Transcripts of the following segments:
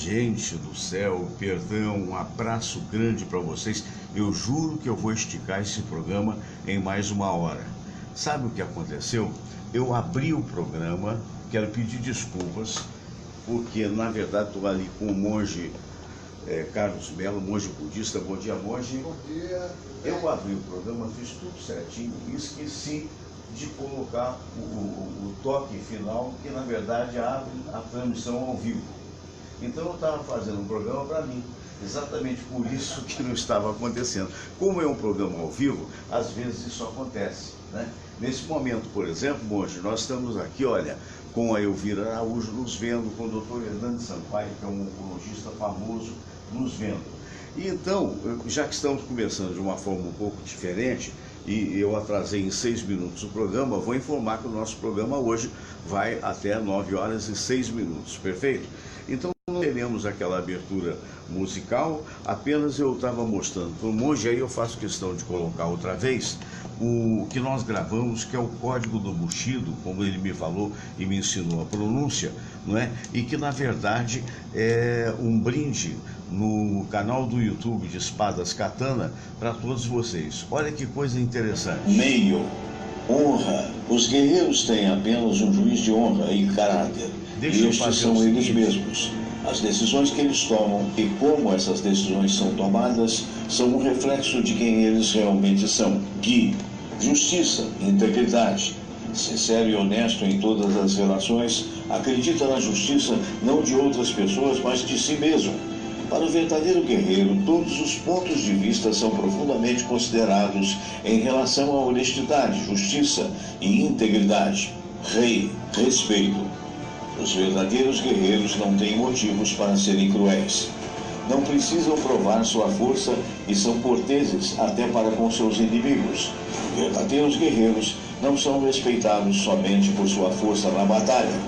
Gente do céu, perdão, um abraço grande para vocês. Eu juro que eu vou esticar esse programa em mais uma hora. Sabe o que aconteceu? Eu abri o programa, quero pedir desculpas, porque na verdade estou ali com o monge Carlos Melo, monge budista. Bom dia, monge. Bom dia. Eu abri o programa, fiz tudo certinho e esqueci de colocar o toque final, que na verdade abre a transmissão ao vivo. Então eu estava fazendo um programa para mim, exatamente por isso que não estava acontecendo. Como é um programa ao vivo, às vezes isso acontece, né? Nesse momento, por exemplo, monge, nós estamos aqui, olha, com a Elvira Araújo nos vendo, com o Dr. Hernando Sampaio, que é um oncologista famoso, nos vendo. E então, já que estamos começando de uma forma um pouco diferente, e eu atrasei em 6 minutos o programa, vou informar que o nosso programa hoje vai até 9 horas e 6 minutos, perfeito? Então não teremos aquela abertura musical, apenas eu estava mostrando para o monge, aí eu faço questão de colocar outra vez o que nós gravamos, que é o Código do Bushido, como ele me falou e me ensinou a pronúncia, não é? E que na verdade é um brinde no canal do YouTube de Espadas Katana para todos vocês. Olha que coisa interessante. Meio, honra. Os guerreiros têm apenas um juiz de honra e caráter. E estes são eles mesmos. As decisões que eles tomam e como essas decisões são tomadas são um reflexo de quem eles realmente são. Gui, justiça, integridade. Sincero e honesto em todas as relações, acredita na justiça não de outras pessoas, mas de si mesmo. Para o verdadeiro guerreiro, todos os pontos de vista são profundamente considerados em relação à honestidade, justiça e integridade. Rei, respeito. Os verdadeiros guerreiros não têm motivos para serem cruéis. Não precisam provar sua força e são corteses até para com seus inimigos. Verdadeiros guerreiros não são respeitados somente por sua força na batalha,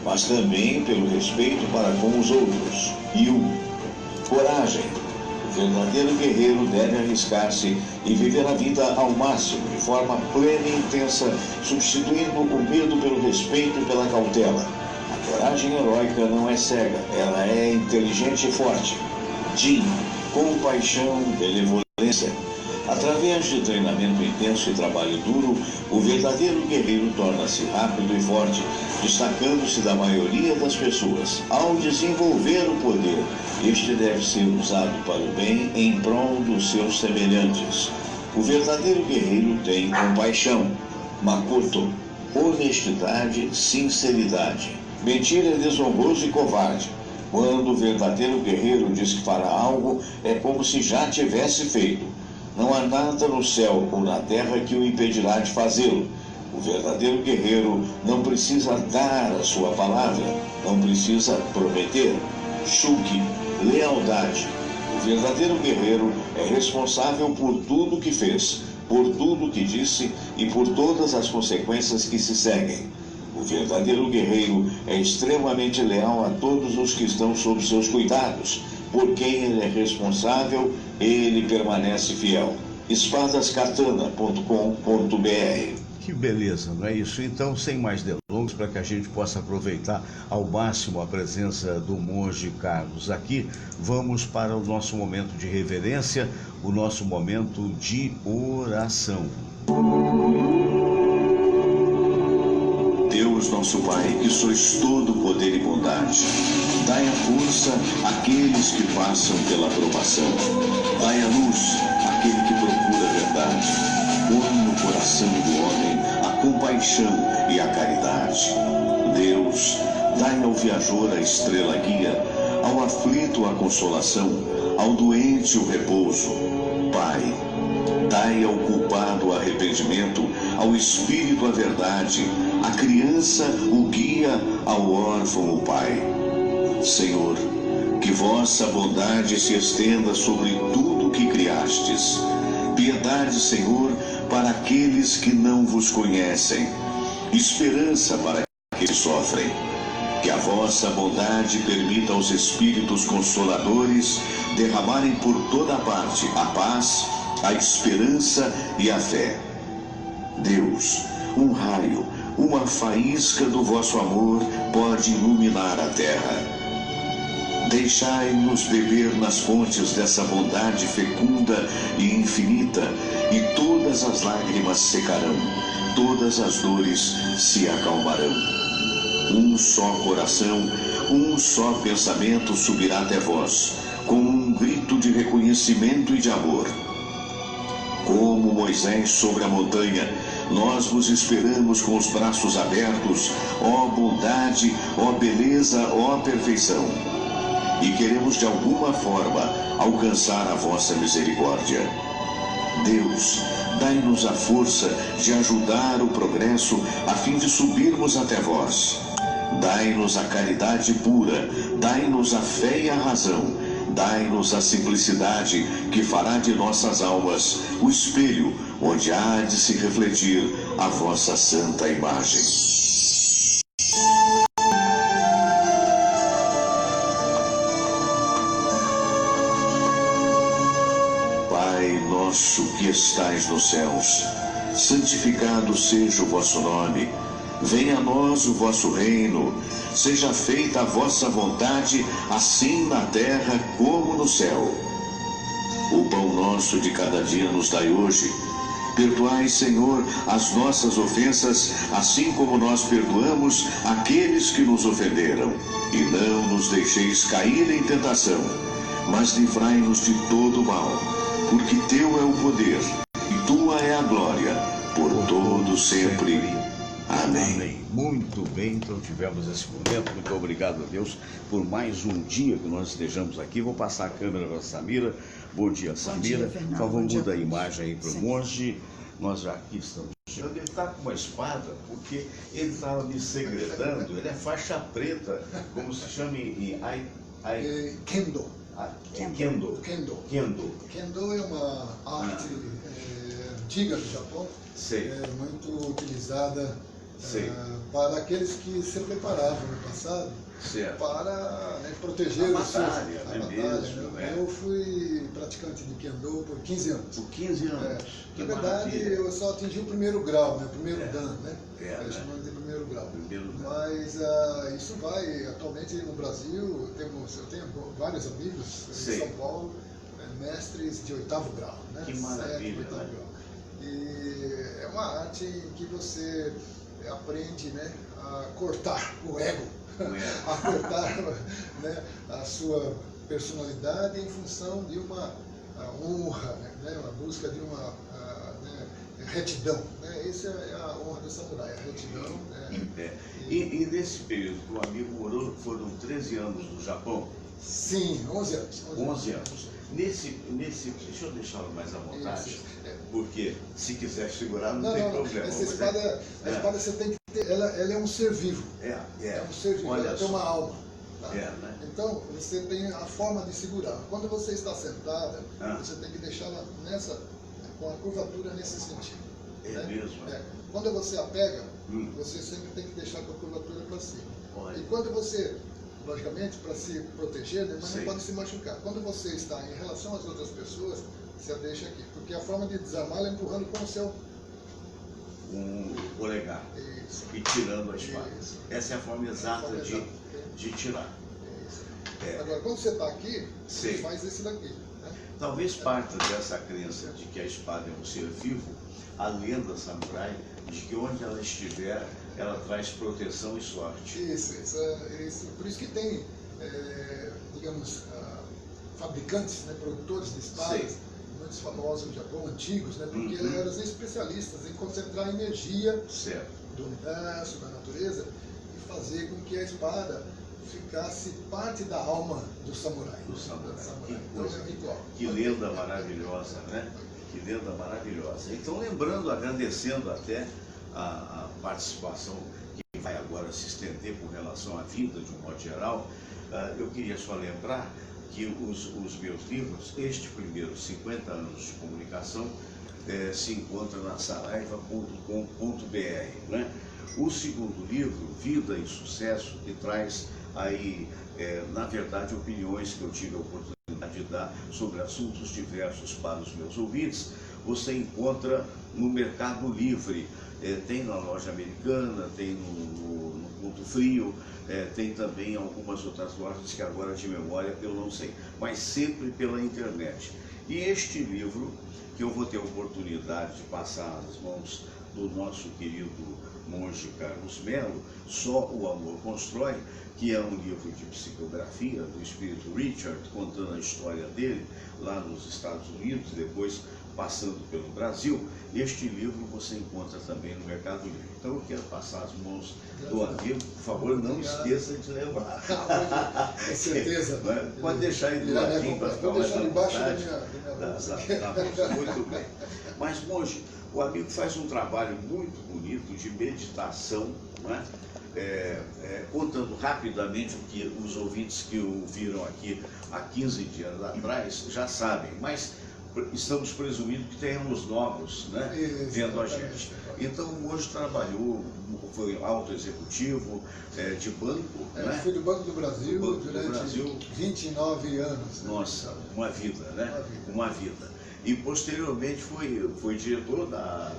mas também pelo respeito para com os outros. Coragem. O verdadeiro guerreiro deve arriscar-se e viver a vida ao máximo, de forma plena e intensa, substituindo o medo pelo respeito e pela cautela. A coragem heróica não é cega, ela é inteligente e forte. Jin, compaixão, benevolência. Através de treinamento intenso e trabalho duro, o verdadeiro guerreiro torna-se rápido e forte, destacando-se da maioria das pessoas. Ao desenvolver o poder, este deve ser usado para o bem em prol dos seus semelhantes. O verdadeiro guerreiro tem compaixão. Makoto, honestidade, sinceridade. Mentira é desonroso e covarde. Quando o verdadeiro guerreiro diz que fará algo, é como se já tivesse feito. Não há nada no céu ou na terra que o impedirá de fazê-lo. O verdadeiro guerreiro não precisa dar a sua palavra, não precisa prometer. Shuki, lealdade. O verdadeiro guerreiro é responsável por tudo que fez, por tudo que disse e por todas as consequências que se seguem. O verdadeiro guerreiro é extremamente leal a todos os que estão sob seus cuidados. Por quem ele é responsável, ele permanece fiel. espadascatana.com.br. Que beleza, não é isso? Então, sem mais delongas, para que a gente possa aproveitar ao máximo a presença do monge Carlos aqui, vamos para o nosso momento de reverência, o nosso momento de oração. Deus, nosso Pai, que sois todo poder e bondade, dai a força àqueles que passam pela provação. Dai a luz àquele que procura a verdade. Põe no coração do homem a compaixão e a caridade. Deus, dai ao viajor a estrela guia, ao aflito a consolação, ao doente o repouso. Pai, dai ao culpado o arrependimento, ao espírito a verdade, à criança o guia, ao órfão o pai. Senhor, que vossa bondade se estenda sobre tudo que criastes. Piedade, Senhor, para aqueles que não vos conhecem. Esperança para aqueles que sofrem. Que a vossa bondade permita aos espíritos consoladores derramarem por toda parte a paz, a esperança e a fé. Deus, um raio, uma faísca do vosso amor pode iluminar a terra. Deixai-nos beber nas fontes dessa bondade fecunda e infinita, e todas as lágrimas secarão, todas as dores se acalmarão. Um só coração, um só pensamento subirá até vós, como um grito de reconhecimento e de amor. Como Moisés sobre a montanha, nós vos esperamos com os braços abertos, ó bondade, ó beleza, ó perfeição. E queremos de alguma forma alcançar a vossa misericórdia. Deus, dai-nos a força de ajudar o progresso a fim de subirmos até vós. Dai-nos a caridade pura, dai-nos a fé e a razão, dai-nos a simplicidade que fará de nossas almas o espelho onde há de se refletir a vossa santa imagem. Pai nosso que estais nos céus, santificado seja o vosso nome. Venha a nós o vosso reino, seja feita a vossa vontade, assim na terra como no céu. O pão nosso de cada dia nos dai hoje. Perdoai, Senhor, as nossas ofensas, assim como nós perdoamos aqueles que nos ofenderam. E não nos deixeis cair em tentação, mas livrai-nos de todo o mal, porque teu é o poder, e tua é a glória, por todo sempre. Amém. Amém. Muito bem, então tivemos esse momento. Muito obrigado a Deus por mais um dia que nós estejamos aqui. Vou passar a câmera para a Samira. Bom dia, Samira. Por favor, muda a imagem aí para o monge. Nós já aqui estamos chegando. Ele está com uma espada porque ele estava me segredando. Ele é faixa preta, como se chama em Kendo. Kendo. Kendo. Kendo. Kendo é uma arte antiga do Japão, Sei. muito utilizada Sei. para aqueles que se preparavam no passado Certo. para proteger A os seus. batalha, A né, batalha, mesmo, né? é. Eu fui praticante de Kendo por 15 anos. Por 15 anos. Que Na verdade, maravilha. eu só atingi o primeiro grau, né? O primeiro dan, né? Né? Chamamos de primeiro grau. Primeiro grau. Mas isso vai, atualmente no Brasil, eu tenho vários amigos Sei. em São Paulo, mestres de 8º grau, né? Que maravilha, 7º, 8º né? grau. E é uma arte em que você aprende, né, a cortar o ego, a cortar, né, a sua personalidade em função de uma honra, né, uma busca de uma retidão. Né? Essa é a honra do samurai, a retidão. Né? E nesse período que o amigo morou, foram 13 anos no Japão? Sim, 11 anos. 11 anos. Deixa eu deixá-lo mais à vontade, porque se quiser segurar não tem problema. Essa espada, a espada você tem que ter, ela é um ser vivo. É um ser vivo, Olha ela tem uma alma. Tá? Né? Então, você tem a forma de segurar. Quando você está sentada, você tem que deixá-la com a curvatura nesse sentido. É mesmo? Quando você a pega, você sempre tem que deixar com a curvatura para cima. Olha. E quando você, logicamente, para se proteger, né, mas Sim. não pode se machucar. Quando você está em relação às outras pessoas, você a deixa aqui. Porque a forma de desarmá-la é empurrando com o seu polegar. Isso. E tirando a espada. Isso. Essa é a forma exata de tirar. Isso. Agora, quando você está aqui, você faz esse daqui. Né? Talvez parta dessa crença de que a espada é um ser vivo, a lenda samurai de que onde ela estiver, ela traz proteção e sorte. Isso. Por isso que tem, digamos, fabricantes, né, produtores de espadas, muitos famosos no Japão, antigos, né, porque eles eram especialistas em concentrar a energia do universo, da natureza, e fazer com que a espada ficasse parte da alma do samurai. Então é um ritual. Que lenda maravilhosa, né? Que lenda maravilhosa. Então, lembrando, agradecendo até a participação que vai agora se estender com relação à vida de um modo geral, eu queria só lembrar que os meus livros, este primeiro, 50 anos de comunicação, se encontra na saraiva.com.br, né? O segundo livro, Vida e Sucesso, que traz aí, na verdade, opiniões que eu tive a oportunidade de dar sobre assuntos diversos para os meus ouvintes, você encontra no Mercado Livre. Tem na loja americana, tem no Ponto Frio, tem também algumas outras lojas que agora de memória eu não sei, mas sempre pela internet. E este livro, que eu vou ter a oportunidade de passar nas mãos do nosso querido monge Carlos Melo, Só o Amor Constrói, que é um livro de psicografia do espírito Richard, contando a história dele lá nos Estados Unidos, depois passando pelo Brasil. Este livro você encontra também no Mercado Livre. Então eu quero passar as mãos do amigo, por favor, não esqueça de levar. Com certeza. Pode deixar aí do ladinho para ficar mais à vontade. Da bolsa. Muito bem. Mas, monge, o amigo faz um trabalho muito bonito de meditação, não é? Contando rapidamente o que os ouvintes que o viram aqui há 15 dias atrás já sabem, mas estamos presumindo que tenhamos novos, né, vendo a gente. Então, hoje trabalhou, foi alto executivo de banco. Né? Fui do Banco do Brasil durante 29 anos. Nossa, uma vida, né? Uma vida. E posteriormente foi diretor da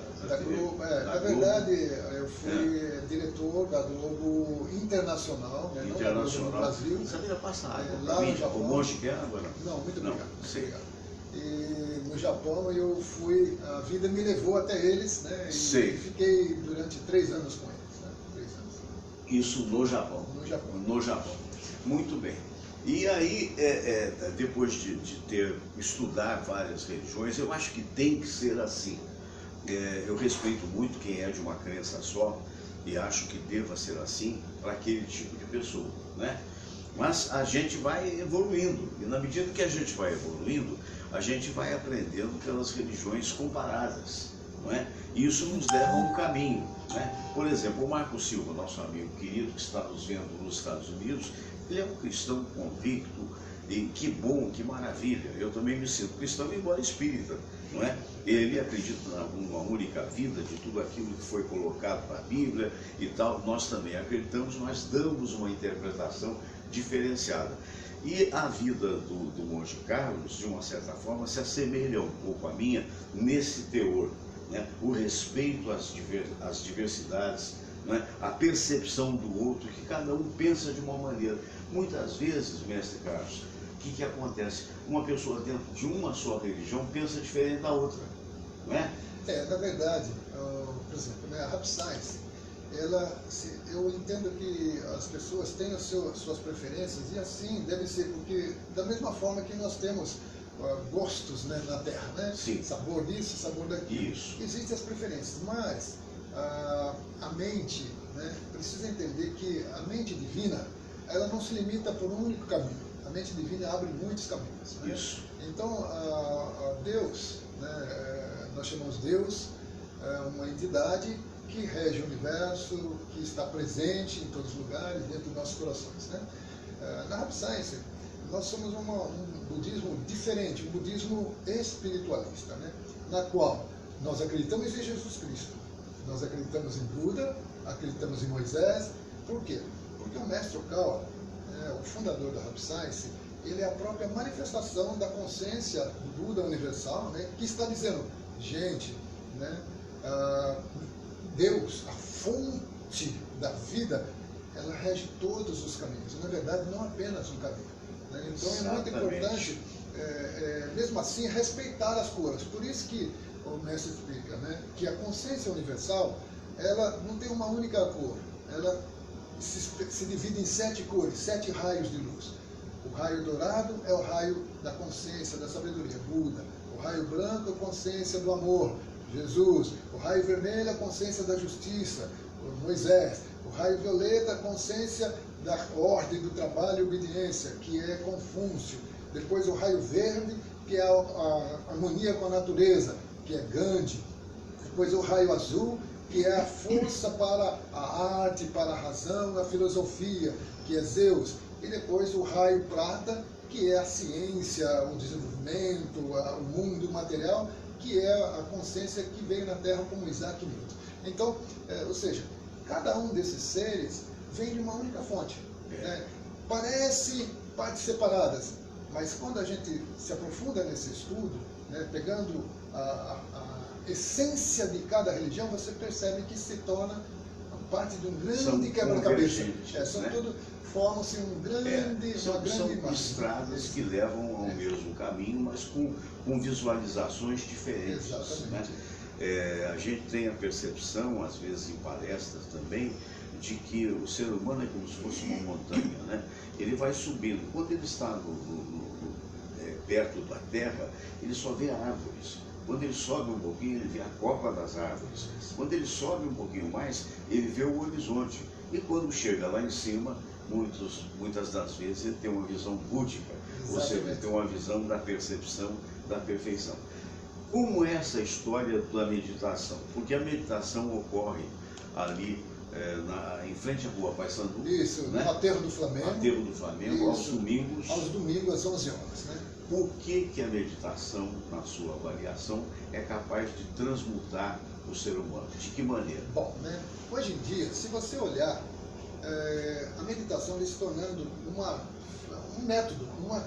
Globo. Na verdade, eu fui diretor da Globo Internacional, né? Internacional. Não da Globo no Brasil. Sabia passar lá no Japão. O monge quer agora? Não, muito obrigado. Sim. Obrigado. E no Japão eu fui, a vida me levou até eles, né? E fiquei durante 3 anos com eles, né? 3 anos. Isso no Japão? No Japão. No Japão. Muito bem. E aí, depois de ter estudar várias religiões, eu acho que tem que ser assim. Eu respeito muito quem é de uma crença só e acho que deva ser assim para aquele tipo de pessoa, né? Mas a gente vai evoluindo, e na medida que a gente vai evoluindo, a gente vai aprendendo pelas religiões comparadas, não é? E isso nos leva a um caminho, né? Por exemplo, o Marco Silva, nosso amigo querido, que está nos vendo nos Estados Unidos, ele é um cristão convicto, e que bom, que maravilha. Eu também me sinto cristão, embora espírita, não é? Ele acredita numa única vida, de tudo aquilo que foi colocado na Bíblia e tal. Nós também acreditamos, mas damos uma interpretação diferenciada. E a vida do monge Carlos, de uma certa forma, se assemelha um pouco à minha nesse teor, né? O respeito às diversidades, né? A percepção do outro, que cada um pensa de uma maneira. Muitas vezes, mestre Carlos, o que acontece? Uma pessoa dentro de uma só religião pensa diferente da outra, não é? Na verdade, por exemplo, né, a Rap Science, eu entendo que as pessoas têm suas preferências, e assim deve ser, porque da mesma forma que nós temos gostos, né, na Terra, né? Sim. Sabor disso, sabor daquilo. Isso. Existem as preferências, mas a mente, né, precisa entender que a mente divina, ela não se limita por um único caminho. A mente divina abre muitos caminhos. Né? Isso. Então, Deus, né, nós chamamos Deus, uma entidade que rege o universo, que está presente em todos os lugares, dentro dos nossos corações. Né? Na Rap Science, nós somos um budismo diferente, um budismo espiritualista, né? Na qual nós acreditamos em Jesus Cristo, nós acreditamos em Buda, acreditamos em Moisés. Por quê? Porque o Mestre Okawa, o fundador da Rap Science, ele é a própria manifestação da consciência do Buda universal, né, que está dizendo, gente, né, Deus, a fonte da vida, ela rege todos os caminhos, na verdade não apenas um caminho. Né? Então é muito importante, mesmo assim, respeitar as cores. Por isso que o mestre explica, né, que a consciência universal, ela não tem uma única cor, ela se divide em 7 cores, 7 raios de luz. O raio dourado é o raio da consciência, da sabedoria, Buda. O raio branco é a consciência do amor, Jesus. O raio vermelho é a consciência da justiça, Moisés. O raio violeta é a consciência da ordem, do trabalho e obediência, que é Confúcio. Depois o raio verde, que é a harmonia com a natureza, que é Gandhi. Depois o raio azul, que é a força para a arte, para a razão, a filosofia, que é Zeus. E depois o raio prata, que é a ciência, o desenvolvimento, o mundo material, que é a consciência que veio na Terra como Isaac Newton. Então, ou seja, cada um desses seres vem de uma única fonte. Né? Parece partes separadas, mas quando a gente se aprofunda nesse estudo, né, pegando a essência de cada religião, você percebe que se torna parte de um São grande quebra-cabeça. convergentes, São né? tudo, formam-se uma grande São imagem. estradas que levam ao mesmo caminho, mas com visualizações diferentes. Exatamente. Né? A gente tem a percepção, às vezes em palestras também, de que o ser humano é como se fosse uma montanha, né? Ele vai subindo. Quando ele está perto da terra, ele só vê árvores. Quando ele sobe um pouquinho, ele vê a copa das árvores. Quando ele sobe um pouquinho mais, ele vê o horizonte. E quando chega lá em cima, muitas das vezes ele tem uma visão búdica, ou seja, ele tem uma visão da percepção da perfeição. Como é essa história da meditação? Porque a meditação ocorre ali em frente à rua Paissandu. Isso, né? no Aterro do Flamengo. Aterro do Flamengo, aos domingos. Aos domingos, às 11 horas, né? Por que a meditação, na sua avaliação, é capaz de transmutar o ser humano? De que maneira? Bom, né? Hoje em dia, se você olhar, a meditação está se tornando um método, uma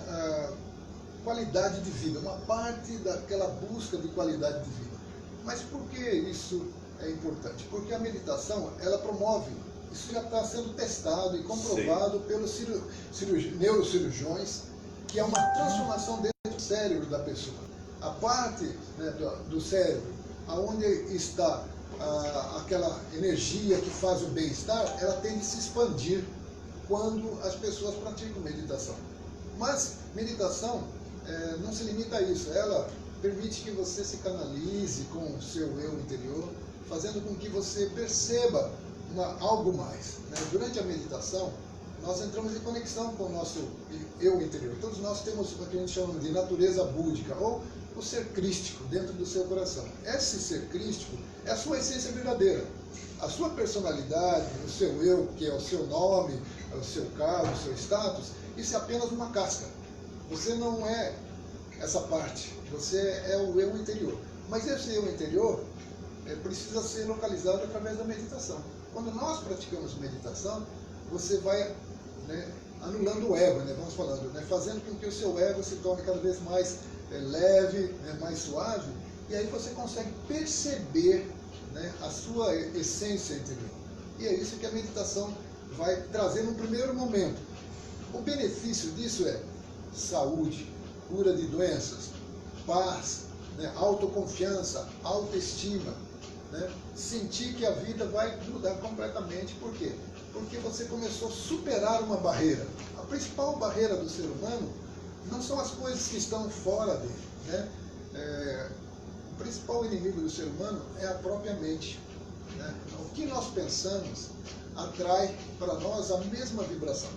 qualidade de vida, uma parte daquela busca de qualidade de vida. Mas por que isso é importante? Porque a meditação, ela promove, isso já está sendo testado e comprovado pelos neurocirurgiões, que é uma transformação dentro do cérebro da pessoa. A parte, né, do cérebro, onde está aquela energia que faz o bem-estar, ela tende a se expandir quando as pessoas praticam meditação. Mas meditação não se limita a isso, ela permite que você se canalize com o seu eu interior, fazendo com que você perceba algo mais. Né? Durante a meditação, nós entramos em conexão com o nosso eu interior. Todos nós temos o que a gente chama de natureza búdica, ou o ser crístico dentro do seu coração. Esse ser crístico é a sua essência verdadeira. A sua personalidade, o seu eu, que é o seu nome, o seu cargo, o seu status, isso é apenas uma casca. Você não é essa parte, você é o eu interior. Mas esse eu interior precisa ser localizado através da meditação. Quando nós praticamos meditação, você vai, né, anulando o ego, né, vamos falando, né, fazendo com que o seu ego se torne cada vez mais leve, né, mais suave, e aí você consegue perceber, né, a sua essência interior. E é isso que a meditação vai trazer no primeiro momento. O benefício disso é saúde, cura de doenças, paz, né, autoconfiança, autoestima, né, sentir que a vida vai mudar completamente. Por quê? Porque você começou a superar uma barreira. A principal barreira do ser humano não são as coisas que estão fora dele, né? O principal inimigo do ser humano é a própria mente, né? O que nós pensamos atrai para nós a mesma vibração.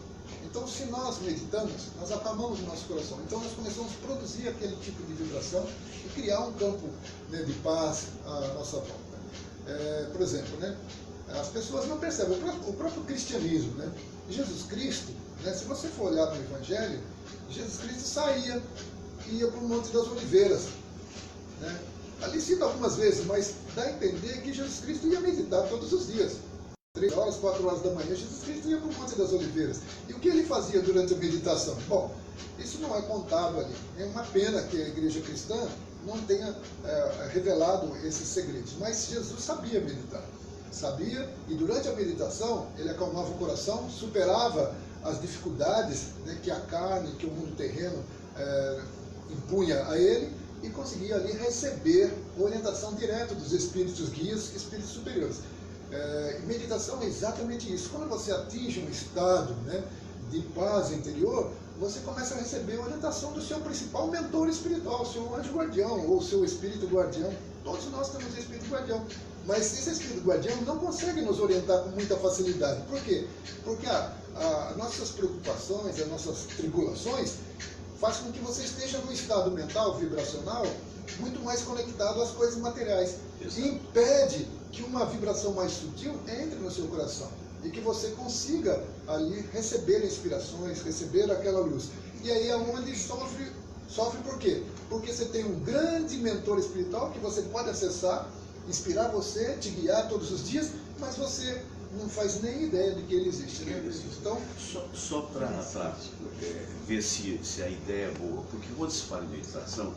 Então, se nós meditamos, nós acalmamos o nosso coração. Então, nós começamos a produzir aquele tipo de vibração e criar um campo, né, de paz à nossa volta. Por exemplo, né, as pessoas não percebem o próprio cristianismo, né? Jesus Cristo, né, se você for olhar no Evangelho, Jesus Cristo saía e ia para o Monte das Oliveiras, né? Ali cita algumas vezes, mas dá a entender que Jesus Cristo ia meditar todos os dias. 3 horas, 4 horas da manhã, Jesus Cristo ia para o Monte das Oliveiras. E o que ele fazia durante a meditação? Bom, isso não é contado ali. É uma pena que a igreja cristã não tenha revelado esses segredos. Mas Jesus sabia meditar. Sabia, e durante a meditação, ele acalmava o coração, superava as dificuldades, né, que a carne, que o mundo terreno impunha a ele, e conseguia ali receber orientação direta dos espíritos guias, espíritos superiores. Meditação é exatamente isso. Quando você atinge um estado, né, de paz interior, você começa a receber a orientação do seu principal mentor espiritual, o seu anjo guardião, ou o seu espírito guardião. Todos nós temos espírito guardião. Mas esse espírito guardião não consegue nos orientar com muita facilidade. Por quê? Porque as nossas preocupações, as nossas tribulações, faz com que você esteja num estado mental, vibracional, muito mais conectado às coisas materiais. Exato. E impede que uma vibração mais sutil entre no seu coração e que você consiga ali receber inspirações, receber aquela luz. E aí é onde sofre por quê? Porque você tem um grande mentor espiritual que você pode acessar, inspirar você, te guiar todos os dias, mas você não faz nem ideia de que ele existe, né? Então, só para ver se a ideia é boa, porque quando se fala em meditação,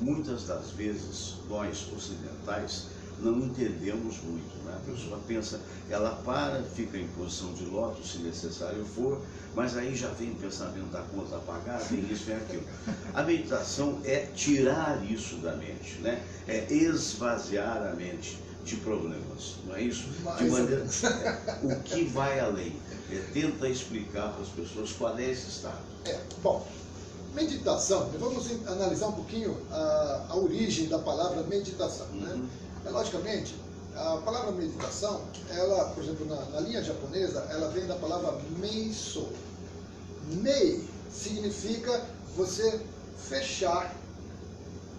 muitas das vezes nós ocidentais não entendemos muito, né? A pessoa pensa, ela para, fica em posição de lótus, se necessário for, mas aí já vem o pensamento da conta a pagar, vem isso, vem aquilo. A meditação é tirar isso da mente, né? É esvaziar a mente de problemas, não é isso? De maneira, o que vai além, tenta explicar para as pessoas qual é esse estado. Bom, meditação, vamos analisar um pouquinho a origem da palavra meditação, né? Logicamente, a palavra meditação, ela, por exemplo, na linha japonesa, ela vem da palavra meiso. Mei significa você fechar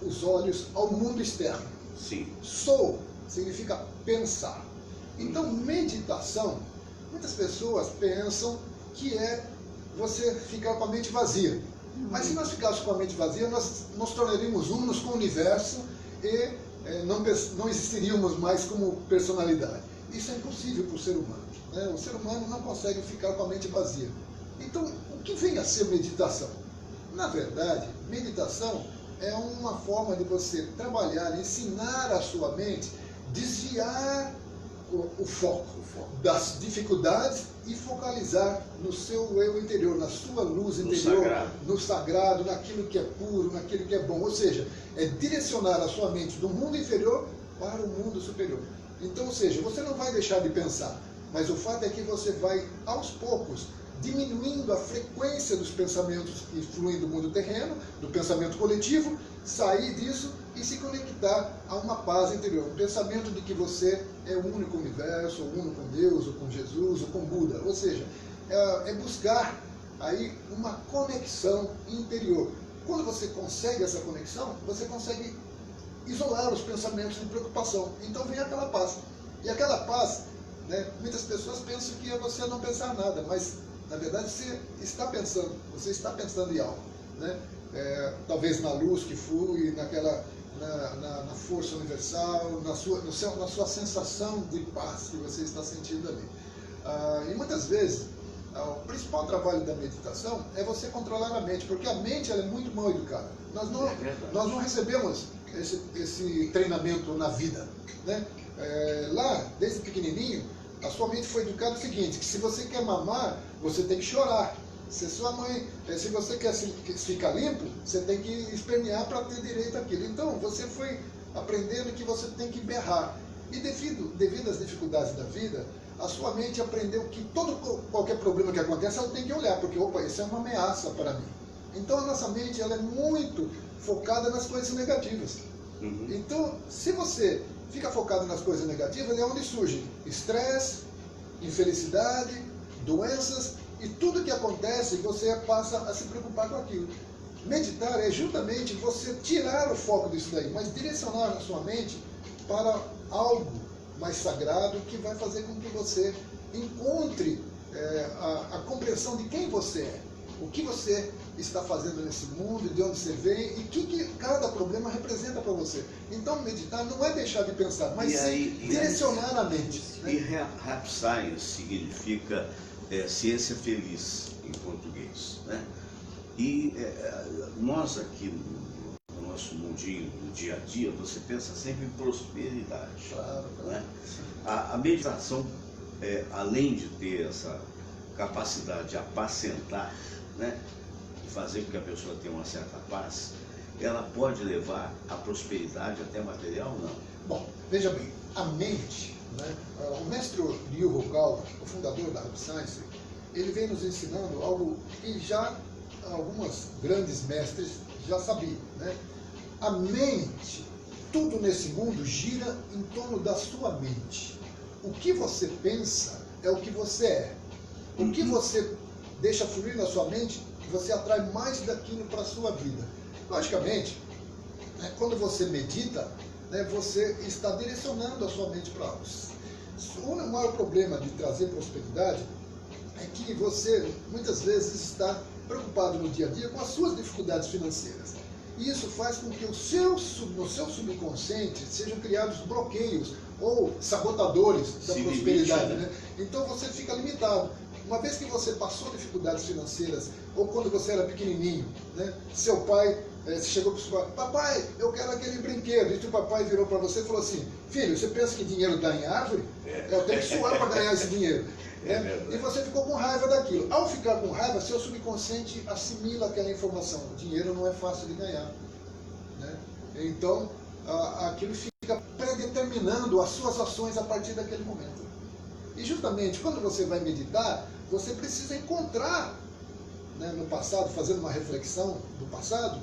os olhos ao mundo externo. Sim. So significa pensar. Então, meditação, muitas pessoas pensam que é você ficar com a mente vazia. Mas se nós ficarmos com a mente vazia, nós nos tornaríamos unos com o universo e não existiríamos mais como personalidade. Isso é impossível para o ser humano, né? O ser humano não consegue ficar com a mente vazia. Então, o que vem a ser meditação? Na verdade, meditação é uma forma de você trabalhar, ensinar a sua mente, desviar o foco das dificuldades e focalizar no seu eu interior, na sua luz interior, no sagrado, naquilo que é puro, naquilo que é bom. Ou seja, é direcionar a sua mente do mundo inferior para o mundo superior. Então, ou seja, você não vai deixar de pensar, mas o fato é que você vai, aos poucos, diminuindo a frequência dos pensamentos que fluem do mundo terreno, do pensamento coletivo, sair disso e se conectar a uma paz interior, um pensamento de que você é o único universo, ou uno com Deus, ou com Jesus, ou com Buda. Ou seja, é buscar aí uma conexão interior. Quando você consegue essa conexão, você consegue isolar os pensamentos de preocupação. Então vem aquela paz. E aquela paz, né, muitas pessoas pensam que é você não pensar nada, mas na verdade você está pensando em algo, né? Talvez na luz que flui, na força universal, na sua sensação de paz que você está sentindo ali. E muitas vezes, o principal trabalho da meditação é você controlar a mente, porque a mente ela é muito mal educada. Nós não recebemos esse treinamento na vida, né? Lá, desde pequenininho, a sua mente foi educada o seguinte, que se você quer mamar, você tem que chorar. Se você quer ficar limpo, você tem que espernear para ter direito àquilo. Então, você foi aprendendo que você tem que berrar. E devido às dificuldades da vida, a sua mente aprendeu que qualquer problema que acontece, ela tem que olhar, porque, opa, isso é uma ameaça para mim. Então, a nossa mente ela é muito focada nas coisas negativas. Então, se você fica focado nas coisas negativas, é onde surge estresse, infelicidade, doenças, e tudo que acontece, você passa a se preocupar com aquilo. Meditar é justamente você tirar o foco disso daí, mas direcionar a sua mente para algo mais sagrado que vai fazer com que você encontre a compreensão de quem você é, o que você está fazendo nesse mundo, de onde você vem e o que cada problema representa para você. Então, meditar não é deixar de pensar, mas direcionar a mente. Né? E Happy Science significa ciência feliz em português, né? E nós aqui no nosso mundinho, no dia a dia, você pensa sempre em prosperidade. Claro. Né? A meditação, além de ter essa capacidade de apacentar, né, e fazer com que a pessoa tenha uma certa paz, ela pode levar a prosperidade até material ou não? Bom, veja bem, a mente, né, o mestre Ryu Hokawa, o fundador da Happy Science, ele vem nos ensinando algo que já alguns grandes mestres já sabiam, né? A mente, tudo nesse mundo gira em torno da sua mente. O que você pensa é o que você é. O que você deixa fluir na sua mente, você atrai mais daquilo para a sua vida. Logicamente, né, quando você medita, né, você está direcionando a sua mente para algo. O maior problema de trazer prosperidade é que você muitas vezes está preocupado no dia a dia com as suas dificuldades financeiras. E isso faz com que no seu subconsciente sejam criados bloqueios ou sabotadores da prosperidade. Né? Então você fica limitado. Uma vez que você passou dificuldades financeiras, ou quando você era pequenininho, né, seu pai Você chegou para o seu papai, eu quero aquele brinquedo. E o papai virou para você e falou assim, filho, você pensa que dinheiro dá em árvore? Eu tenho que suar para ganhar esse dinheiro. E você ficou com raiva daquilo. Ao ficar com raiva, seu subconsciente assimila aquela informação. O dinheiro não é fácil de ganhar. Né? Então, aquilo fica predeterminando as suas ações a partir daquele momento. E justamente quando você vai meditar, você precisa encontrar, né, no passado, fazendo uma reflexão do passado,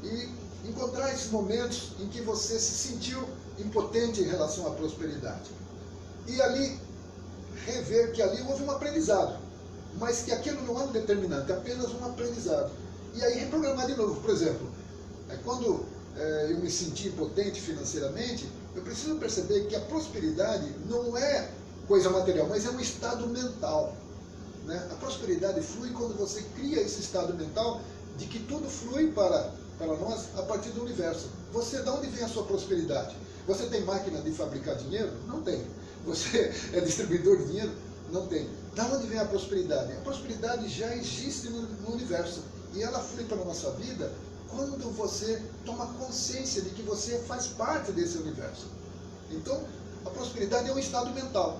e encontrar esses momentos em que você se sentiu impotente em relação à prosperidade. E ali, rever que ali houve um aprendizado, mas que aquilo não é um determinante, é apenas um aprendizado. E aí reprogramar de novo. Por exemplo, quando eu me senti impotente financeiramente, eu preciso perceber que a prosperidade não é coisa material, mas é um estado mental. Né? A prosperidade flui quando você cria esse estado mental de que tudo flui para nós a partir do universo. Você, de onde vem a sua prosperidade? Você tem máquina de fabricar dinheiro? Não tem. Você é distribuidor de dinheiro? Não tem. De onde vem a prosperidade? A prosperidade já existe no universo. E ela flui para a nossa vida quando você toma consciência de que você faz parte desse universo. Então, a prosperidade é um estado mental.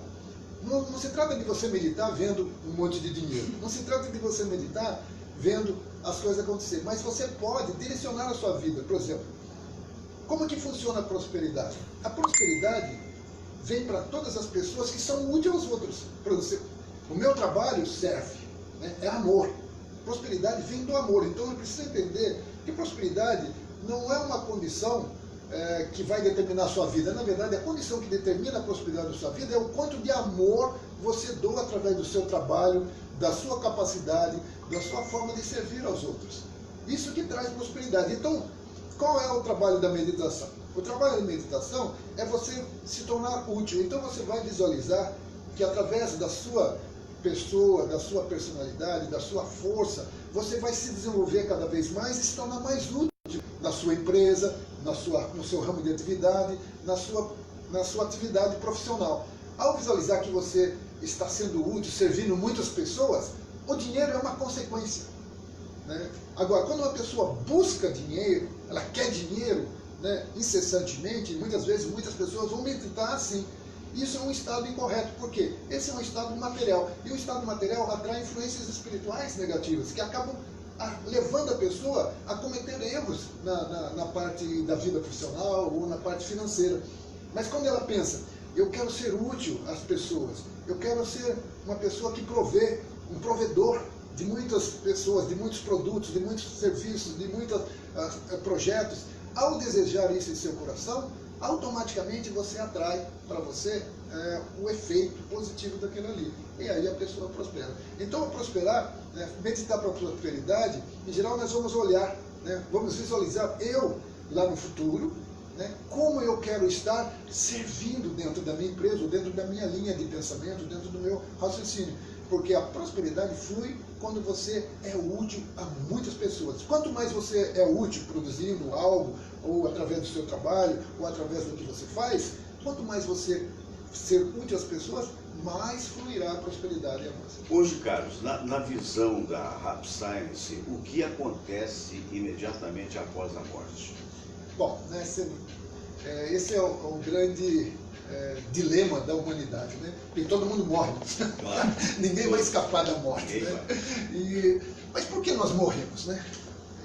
Não se trata de você meditar vendo um monte de dinheiro. Não se trata de você meditar vendo as coisas acontecer. Mas você pode direcionar a sua vida. Por exemplo, como que funciona a prosperidade? A prosperidade vem para todas as pessoas que são úteis aos outros. Por exemplo, o meu trabalho serve, né? É amor. Prosperidade vem do amor. Então eu preciso entender que prosperidade não é uma condição que vai determinar a sua vida. Na verdade, a condição que determina a prosperidade da sua vida é o quanto de amor você doa através do seu trabalho, da sua capacidade, da sua forma de servir aos outros. Isso que traz prosperidade. Então, qual é o trabalho da meditação? O trabalho da meditação é você se tornar útil. Então você vai visualizar que através da sua pessoa, da sua personalidade, da sua força, você vai se desenvolver cada vez mais e se tornar mais útil na sua empresa, no seu ramo de atividade, na sua atividade profissional. Ao visualizar que você está sendo útil, servindo muitas pessoas, o dinheiro é uma consequência. Né? Agora, quando uma pessoa busca dinheiro, ela quer dinheiro, né, incessantemente, muitas vezes muitas pessoas vão meditar assim. Isso é um estado incorreto. Por quê? Esse é um estado material. E o estado material atrai influências espirituais negativas, que acabam levando a pessoa a cometer erros na parte da vida profissional ou na parte financeira. Mas quando ela pensa, eu quero ser útil às pessoas, eu quero ser uma pessoa que provê, um provedor de muitas pessoas, de muitos produtos, de muitos serviços, de muitos projetos, ao desejar isso em seu coração, automaticamente você atrai para você o efeito positivo daquilo ali. E aí a pessoa prospera. Então, ao prosperar, meditar para a prosperidade, em geral nós vamos olhar, vamos visualizar eu lá no futuro, como eu quero estar servindo dentro da minha empresa, dentro da minha linha de pensamento, dentro do meu raciocínio. Porque a prosperidade flui quando você é útil a muitas pessoas. Quanto mais você é útil produzindo algo, ou através do seu trabalho, ou através do que você faz, quanto mais você ser útil às pessoas, mais fluirá a prosperidade e a nossa. Hoje, Carlos, na visão da Rap Science, o que acontece imediatamente após a morte? Bom, esse é o grande dilema da humanidade, né? Porque todo mundo morre. Claro. Ninguém vai escapar da morte. Né? Mas por que nós morremos, né?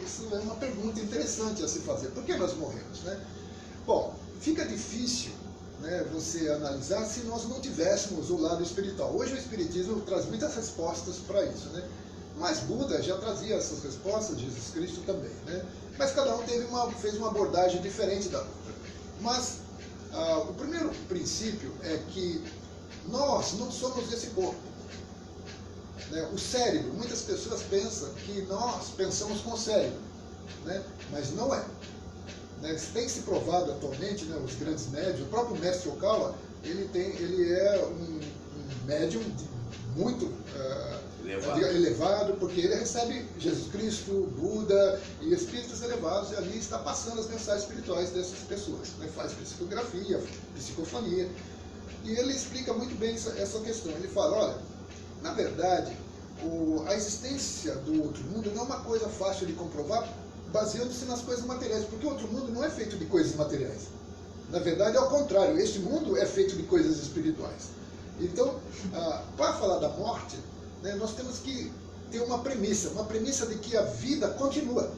Isso é uma pergunta interessante a se fazer. Por que nós morremos, né? Bom, fica difícil, né, você analisar se nós não tivéssemos o lado espiritual. Hoje o Espiritismo traz muitas respostas para isso, né? Mas Buda já trazia essas respostas, Jesus Cristo também, né? Mas cada um fez uma abordagem diferente da outra. Mas o primeiro princípio é que nós não somos esse corpo. Né? O cérebro, muitas pessoas pensam que nós pensamos com o cérebro, né? Mas não é. Né? Tem se provado atualmente, né, os grandes médiums, o próprio mestre Okawa, ele é um médium muito elevado, porque ele recebe Jesus Cristo, Buda e espíritos elevados, e ali está passando as mensagens espirituais dessas pessoas. Né? Faz psicografia, psicofonia, e ele explica muito bem essa questão. Ele fala, olha, na verdade, a existência do outro mundo não é uma coisa fácil de comprovar baseando-se nas coisas materiais, porque o outro mundo não é feito de coisas materiais. Na verdade, é ao contrário, este mundo é feito de coisas espirituais. Então, para falar da morte, né, nós temos que ter uma premissa de que a vida continua,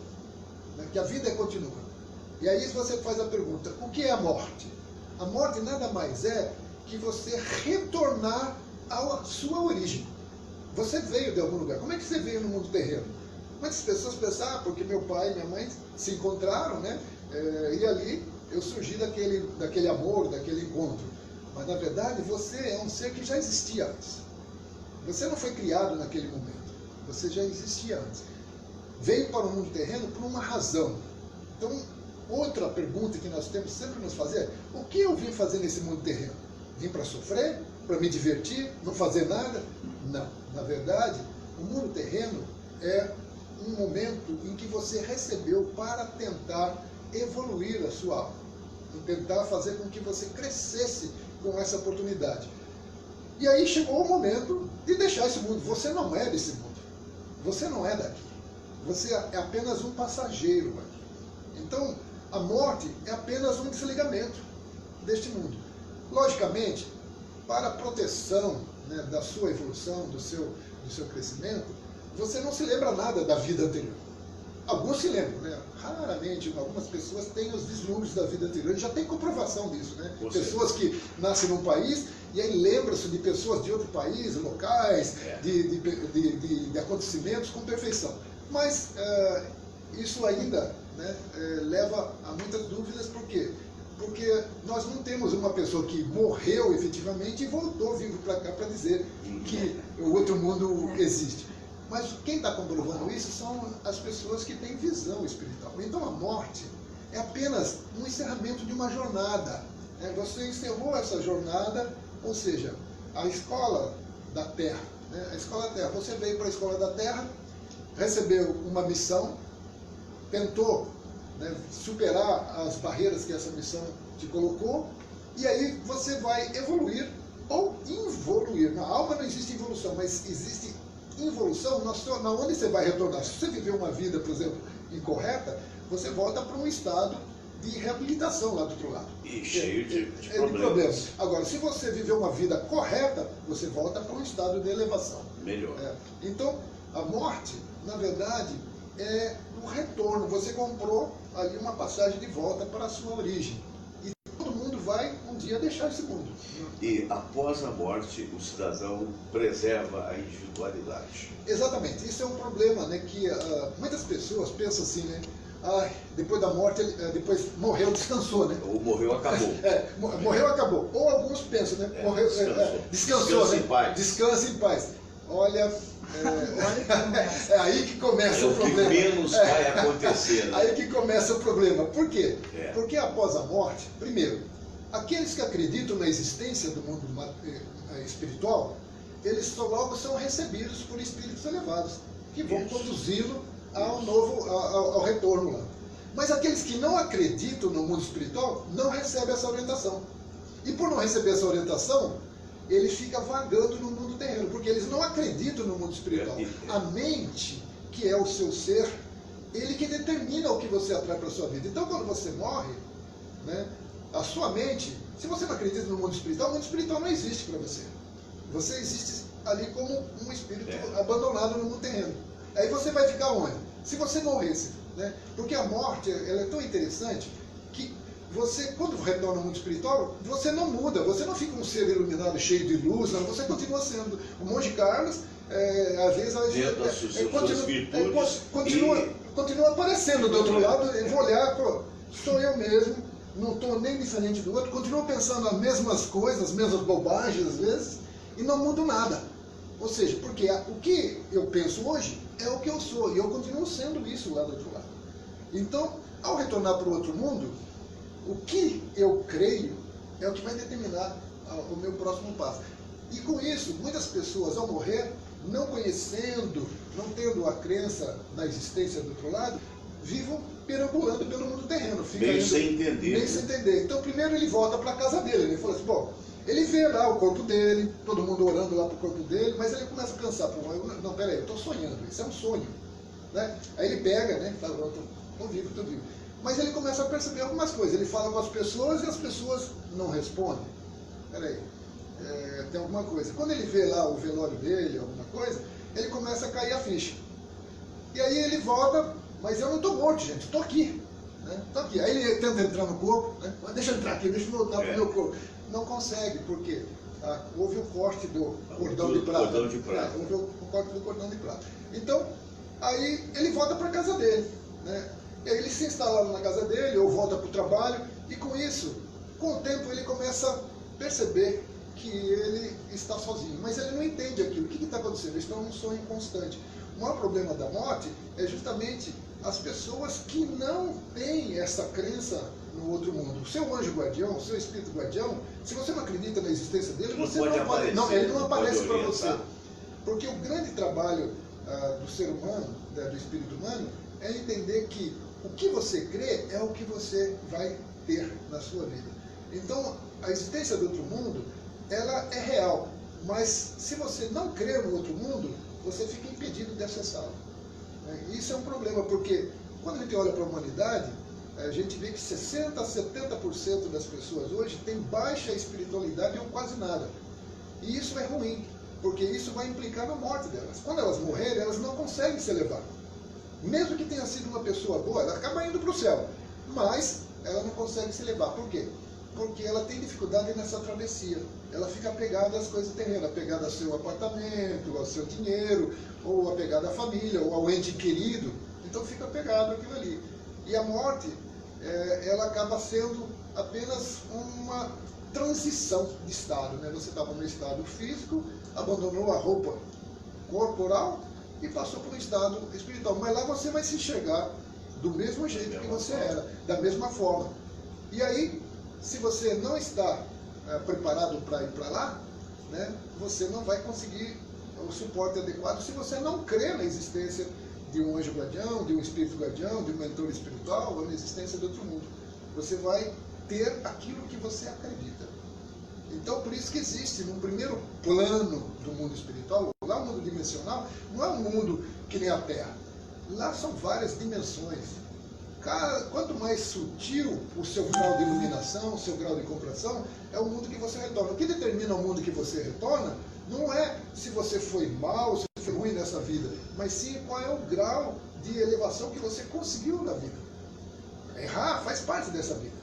né, que a vida continua. E aí você faz a pergunta, o que é a morte? A morte nada mais é que você retornar à sua origem. Você veio de algum lugar. Como é que você veio no mundo terreno? Muitas pessoas pensam, porque meu pai e minha mãe se encontraram, né? E ali eu surgi daquele amor, daquele encontro. Mas na verdade você é um ser que já existia antes. Você não foi criado naquele momento. Você já existia antes. Veio para o mundo terreno por uma razão. Então, outra pergunta que nós temos sempre nos fazer é, o que eu vim fazer nesse mundo terreno? Vim para sofrer? Para me divertir? Não fazer nada? Não. Na verdade, o mundo terreno é um momento em que você recebeu para tentar evoluir a sua alma, tentar fazer com que você crescesse com essa oportunidade. E aí chegou o momento de deixar esse mundo. Você não é desse mundo. Você não é daqui. Você é apenas um passageiro aqui. Então, a morte é apenas um desligamento deste mundo. Logicamente, para a proteção, né, da sua evolução, do seu crescimento, você não se lembra nada da vida anterior. Alguns se lembram, né? Raramente, algumas pessoas têm os vislumbres da vida anterior. Já tem comprovação disso, né? Pessoas que nascem num país e aí lembram-se de pessoas de outro país, locais, de acontecimentos com perfeição. Mas isso ainda, né, leva a muitas dúvidas. Por quê? Porque nós não temos uma pessoa que morreu efetivamente e voltou vivo para cá para dizer que o outro mundo existe. Mas quem está comprovando isso são as pessoas que têm visão espiritual. Então a morte é apenas um encerramento de uma jornada. Você encerrou essa jornada, ou seja, a escola da Terra. Né? A escola da Terra. Você veio para a escola da Terra, recebeu uma missão, tentou, né, superar as barreiras que essa missão te colocou, e aí você vai evoluir ou involuir. Na alma não existe evolução, mas existe involução na onde você vai retornar. Se você viveu uma vida, por exemplo, incorreta, você volta para um estado de reabilitação lá do outro lado. E cheio de problemas. Agora, se você viveu uma vida correta, você volta para um estado de elevação. Melhor. Então, a morte, na verdade, é o retorno. Você comprou ali uma passagem de volta para a sua origem. E todo mundo vai um dia deixar esse mundo. E após a morte, o cidadão preserva a individualidade. Exatamente. Isso é um problema, né, que muitas pessoas pensam assim, né? Depois da morte, depois morreu, descansou, né? Ou morreu, acabou. Morreu, acabou. Ou alguns pensam, né? Morreu, descansou, Descansa, né? em paz. Descansa em paz. Olha, é aí que começa o problema. O que menos vai acontecer. Né? Aí que começa o problema. Por quê? É. Porque após a morte, primeiro, aqueles que acreditam na existência do mundo espiritual, eles logo são recebidos por espíritos elevados, que vão conduzi-lo ao retorno lá. Mas aqueles que não acreditam no mundo espiritual não recebem essa orientação. E por não receber essa orientação, ele fica vagando no mundo terreno, porque eles não acreditam no mundo espiritual. A mente, que é o seu ser, ele que determina o que você atrai para a sua vida. Então, quando você morre, né, a sua mente, se você não acredita no mundo espiritual, o mundo espiritual não existe para você. Você existe ali como um espírito abandonado no mundo terreno. Aí você vai ficar onde? Se você morresse, né? Porque a morte, ela é tão interessante que você, quando retorna ao mundo espiritual, você não muda, você não fica um ser iluminado, cheio de luz, não, você continua sendo. O monge Carlos, às vezes, continua aparecendo do outro lado, eu vou olhar, sou eu mesmo, não estou nem diferente do outro, continuo pensando as mesmas coisas, as mesmas bobagens às vezes, e não mudo nada. Ou seja, porque o que eu penso hoje é o que eu sou, e eu continuo sendo isso lá do outro lado. Então, ao retornar para o outro mundo, o que eu creio é o que vai determinar o meu próximo passo. E com isso, muitas pessoas ao morrer, não conhecendo, não tendo a crença na existência do outro lado, vivam perambulando pelo mundo terreno. Meio sem entender. Meio sem entender. Então, primeiro ele volta para a casa dele. Ele fala assim, bom, ele vê lá o corpo dele, todo mundo orando lá para o corpo dele, mas ele começa a pensar, não, peraí, eu estou sonhando, isso é um sonho. Né? Aí ele pega, né, fala, convívio, tudo vivo. Mas ele começa a perceber algumas coisas. Ele fala com as pessoas e as pessoas não respondem. Peraí, tem alguma coisa. Quando ele vê lá o velório dele, alguma coisa, ele começa a cair a ficha. E aí ele volta, mas eu não estou morto, gente, estou aqui. Né? Tô aqui. Aí ele tenta entrar no corpo, né? Deixa eu entrar aqui, deixa eu voltar para o meu corpo. Não consegue, porque houve o corte do cordão de prata. Houve o corte do cordão de prata. Então, aí ele volta para a casa dele. Né? E aí ele se instala na casa dele, ou volta para o trabalho, e com isso, com o tempo, ele começa a perceber que ele está sozinho. Mas ele não entende aquilo. O que está acontecendo? Ele está num sonho constante. O maior problema da morte é justamente as pessoas que não têm essa crença no outro mundo. O seu anjo guardião, o seu espírito guardião, se você não acredita na existência dele, você não pode, ele não aparece para você. Porque o grande trabalho do ser humano, do espírito humano, é entender que o que você crê é o que você vai ter na sua vida. Então, a existência do outro mundo, ela é real. Mas se você não crê no outro mundo, você fica impedido de acessá-lo. Isso é um problema, porque quando a gente olha para a humanidade, a gente vê que 60% a 70% das pessoas hoje têm baixa espiritualidade ou quase nada. E isso é ruim, porque isso vai implicar na morte delas. Quando elas morrerem, elas não conseguem se elevar. Mesmo que tenha sido uma pessoa boa, ela acaba indo para o céu, mas ela não consegue se elevar. Por quê? Porque ela tem dificuldade nessa travessia. Ela fica apegada às coisas terrenas, apegada ao seu apartamento, ao seu dinheiro, ou apegada à família, ou ao ente querido. Então fica apegado àquilo ali. E a morte, ela acaba sendo apenas uma transição de estado. Né? Você estava no estado físico, abandonou a roupa corporal e passou para um estado espiritual. Mas lá você vai se enxergar do mesmo jeito que você era, da mesma forma. E aí, se você não está preparado para ir para lá, né, você não vai conseguir o suporte adequado se você não crê na existência de um anjo guardião, de um espírito guardião, de um mentor espiritual, ou na existência de outro mundo. Você vai ter aquilo que você acredita. Então, por isso que existe, no primeiro plano do mundo espiritual, lá o mundo dimensional, não é um mundo que nem a Terra. Lá são várias dimensões. Quanto mais sutil o seu grau de iluminação, o seu grau de compreensão, é o mundo que você retorna. O que determina o mundo que você retorna não é se você foi mal, se você foi ruim nessa vida, mas sim qual é o grau de elevação que você conseguiu na vida. Errar faz parte dessa vida.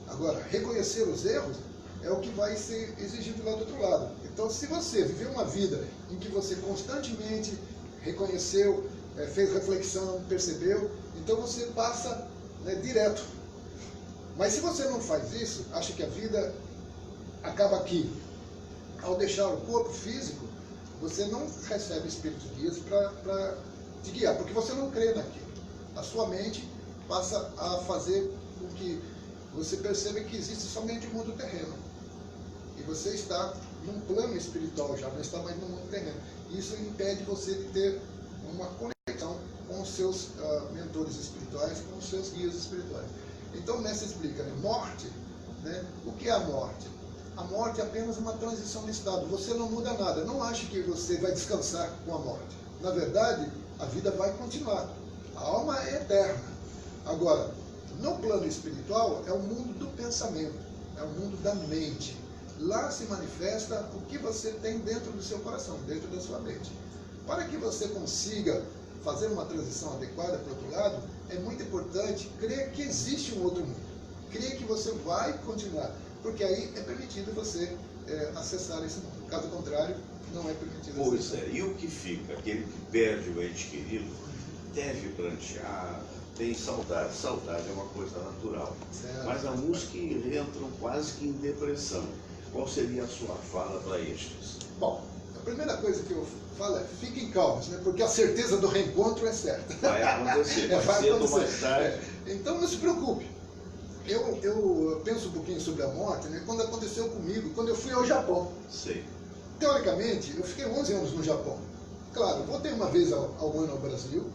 Agora, reconhecer os erros é o que vai ser exigido lá do outro lado. Então, se você viveu uma vida em que você constantemente reconheceu, fez reflexão, percebeu, então você passa direto. Mas se você não faz isso, acha que a vida acaba aqui. Ao deixar o corpo físico, você não recebe espíritos guias para te guiar, porque você não crê naquilo. A sua mente passa a fazer com que você perceba que existe somente o mundo terreno. E você está num plano espiritual já, não está mais no mundo terreno. Isso impede você de ter uma conexão com os seus mentores espirituais, com os seus guias espirituais. Então o mestre explica, morte, o que é a morte? A morte é apenas uma transição de estado, você não muda nada, não ache que você vai descansar com a morte. Na verdade, a vida vai continuar, a alma é eterna. Agora, no plano espiritual é o mundo do pensamento, é o mundo da mente. Lá se manifesta o que você tem dentro do seu coração, dentro da sua mente. Para que você consiga fazer uma transição adequada para o outro lado, é muito importante crer que existe um outro mundo. Crer que você vai continuar, porque aí é permitido você acessar esse mundo. Caso contrário, não é permitido acessar. Pois é, e o que fica? Aquele que perde o ente querido deve prantear, tem saudade. Saudade é uma coisa natural. Certo. Mas alguns que entram quase que em depressão. Qual seria a sua fala para estes? Bom, a primeira coisa que eu falo é fiquem calmos, porque a certeza do reencontro é certa. Vai acontecer, mais cedo ou mais tarde. Então não se preocupe. Eu penso um pouquinho sobre a morte, quando aconteceu comigo, quando eu fui ao Japão. Sei. Teoricamente, eu fiquei 11 anos no Japão. Claro, voltei uma vez ao ano ao Brasil,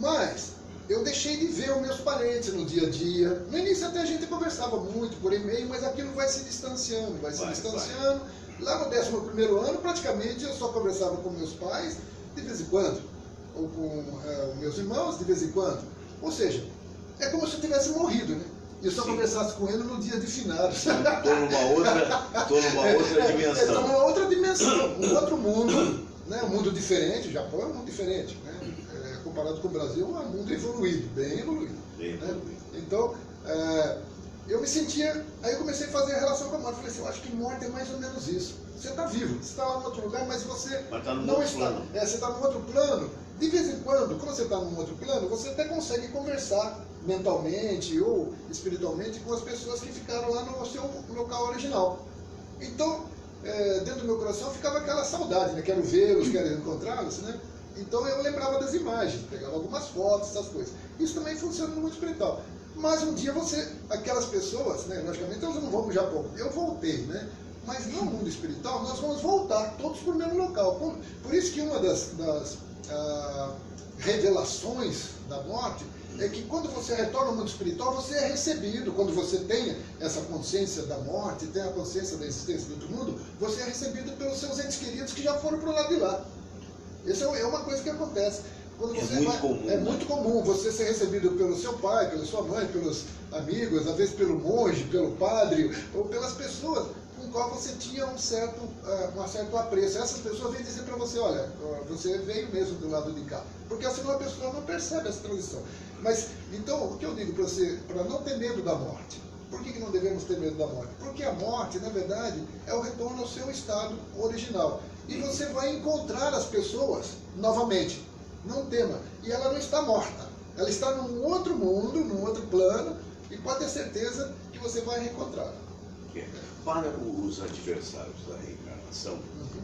mas eu deixei de ver os meus parentes no dia a dia. No início até a gente conversava muito por e-mail, mas aquilo vai se distanciando, vai. Lá no 11º ano, praticamente, eu só conversava com meus pais de vez em quando, ou com meus irmãos de vez em quando. Ou seja, é como se eu tivesse morrido, né? E eu só conversasse com ele no dia de finados. Estou numa outra dimensão. Estou numa outra dimensão, um outro mundo, né? Um mundo diferente. O Japão é um mundo diferente, né? Comparado com o Brasil, é um mundo evoluído, bem evoluído. Né? Então, eu me sentia... Aí eu comecei a fazer a relação com a morte. Falei assim, eu acho que morte é mais ou menos isso. Você está vivo, você está lá em outro lugar, mas você não está. Você está num outro plano. De vez em quando, quando você está num outro plano, você até consegue conversar mentalmente ou espiritualmente com as pessoas que ficaram lá no seu local original. Então, dentro do meu coração ficava aquela saudade, né? Quero vê-los, quero encontrá-los, né? Então eu lembrava das imagens, pegava algumas fotos, essas coisas. Isso também funciona no mundo espiritual. Mas um dia aquelas pessoas, né? Logicamente elas não vão para o Japão. Eu voltei, né? Mas no mundo espiritual nós vamos voltar todos para o mesmo local. Por isso que uma das revelações da morte é que quando você retorna ao mundo espiritual, você é recebido. Quando você tem essa consciência da morte, tem a consciência da existência do outro mundo, você é recebido pelos seus entes queridos que já foram para o lado de lá. Isso é uma coisa que acontece. Quando você é muito comum você ser recebido pelo seu pai, pela sua mãe, pelos amigos, às vezes pelo monge, pelo padre, ou pelas pessoas com qual você tinha um certo apreço. Essas pessoas vêm dizer para você, olha, você veio mesmo do lado de cá. Porque assim a pessoa não percebe essa transição. Mas, então, o que eu digo para você, para não ter medo da morte. Por que não devemos ter medo da morte? Porque a morte, na verdade, é o retorno ao seu estado original. E você vai encontrar as pessoas novamente. Não tema. E ela não está morta. Ela está num outro mundo, num outro plano, e pode ter certeza que você vai reencontrá-la. Para os adversários da reencarnação,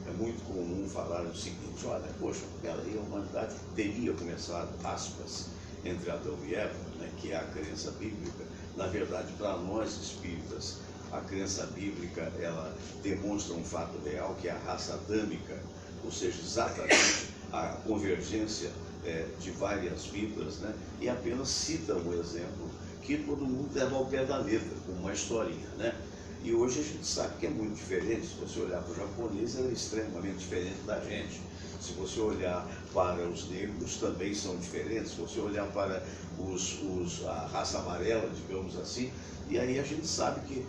é muito comum falar o seguinte, olha, poxa, peraí, a humanidade teria começado, aspas, entre Adão e Eva, né, que é a crença bíblica. Na verdade, para nós espíritas, a crença bíblica, ela demonstra um fato real, que é a raça adâmica, ou seja, exatamente a convergência de várias vidas, né, e apenas cita um exemplo que todo mundo leva ao pé da letra, como uma historinha, né? E hoje a gente sabe que é muito diferente. Se você olhar para o japonês, ele é extremamente diferente da gente. Se você olhar para os negros, também são diferentes. Se você olhar para a raça amarela, digamos assim, e aí a gente sabe que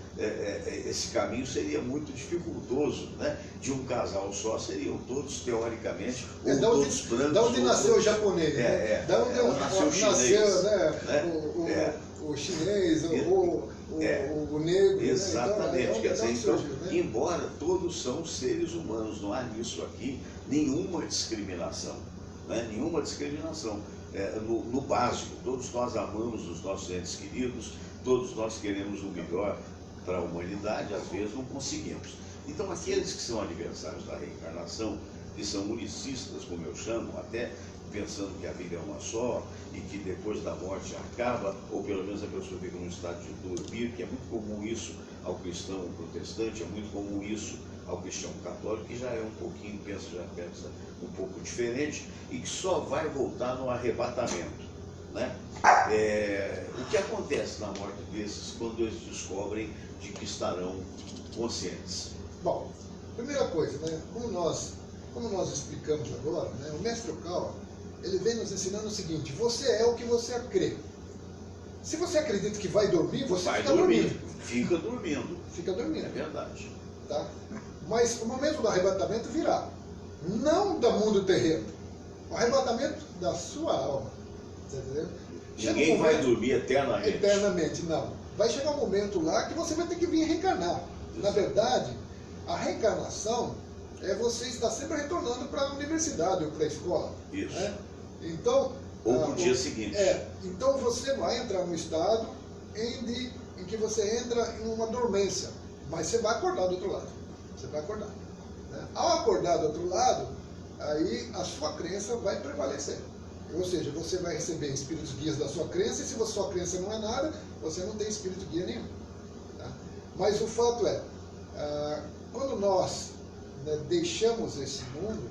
esse caminho seria muito dificultoso, né? De um casal só, seriam todos, teoricamente, ou todos brancos. Da onde nasceu o japonês, né? Da onde nasceu o chinês, né? O chinês, o negro. Exatamente. Né? Quer dizer, então, embora todos são seres humanos, não há nisso aqui nenhuma discriminação. Né? Nenhuma discriminação. No básico, todos nós amamos os nossos entes queridos, todos nós queremos o melhor para a humanidade, às vezes não conseguimos. Então, aqueles que são adversários da reencarnação, que são unicistas, como eu chamo, até pensando que a vida é uma só e que depois da morte acaba, ou pelo menos a pessoa fica num estado de dormir, que é muito comum isso ao cristão protestante, é muito comum isso ao cristão católico, que já é um pouquinho, já pensa um pouco diferente, e que só vai voltar no arrebatamento. Né? O que acontece na morte desses quando eles descobrem de que estarão conscientes? Bom, primeira coisa, né? Como nós explicamos agora, né? O mestre Okawa, ele vem nos ensinando o seguinte: você é o que você crê. Se você acredita que vai dormir, você vai fica dormindo. Fica dormindo. Fica dormindo. É verdade. Tá? Mas o momento do arrebatamento virá. Não do mundo terreno. O arrebatamento da sua alma. Tá entendendo? Ninguém vai dormir eternamente. Eternamente, não. Vai chegar um momento lá que você vai ter que vir reencarnar. Na verdade, a reencarnação é você estar sempre retornando para a universidade ou para a escola. Isso. Né? Então, ou para o dia seguinte. Então você vai entrar num estado em que você entra em uma dormência, mas você vai acordar do outro lado. Você vai acordar. Né? Ao acordar do outro lado, aí a sua crença vai prevalecer. Ou seja, você vai receber espíritos guias da sua crença, e se a sua crença não é nada, você não tem espírito guia nenhum. Tá? Mas o fato é, quando nós deixamos esse mundo,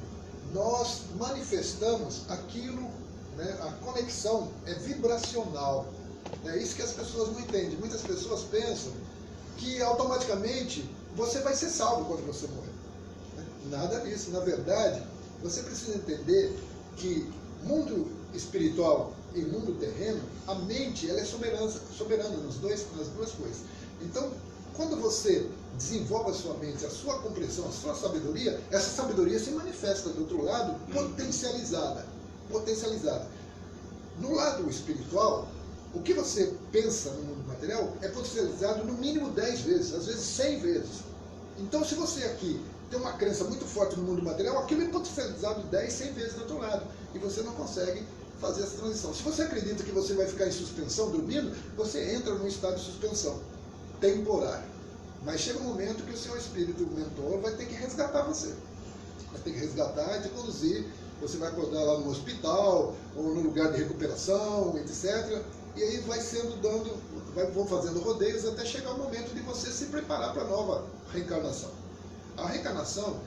nós manifestamos aquilo, né, a conexão é vibracional. É isso que as pessoas não entendem. Muitas pessoas pensam que automaticamente você vai ser salvo quando você morrer. Nada disso. Na verdade, você precisa entender que mundo espiritual e mundo terreno a mente ela é soberana nas duas coisas. Então, quando você desenvolve a sua mente, a sua compreensão, a sua sabedoria, essa sabedoria se manifesta do outro lado potencializada. No lado espiritual, o que você pensa no mundo material é potencializado no mínimo 10 vezes, às vezes 100 vezes. Então, se você aqui tem uma crença muito forte no mundo material, aquilo é potencializado 10, 100 vezes do outro lado. E você não consegue fazer essa transição. Se você acredita que você vai ficar em suspensão dormindo, você entra num estado de suspensão temporário. Mas chega um momento que o seu espírito mentor vai ter que resgatar você. Vai ter que resgatar e te conduzir. Você vai acordar lá no hospital, ou no lugar de recuperação, etc. E aí vão fazendo rodeios até chegar o momento de você se preparar para a nova reencarnação. A reencarnação,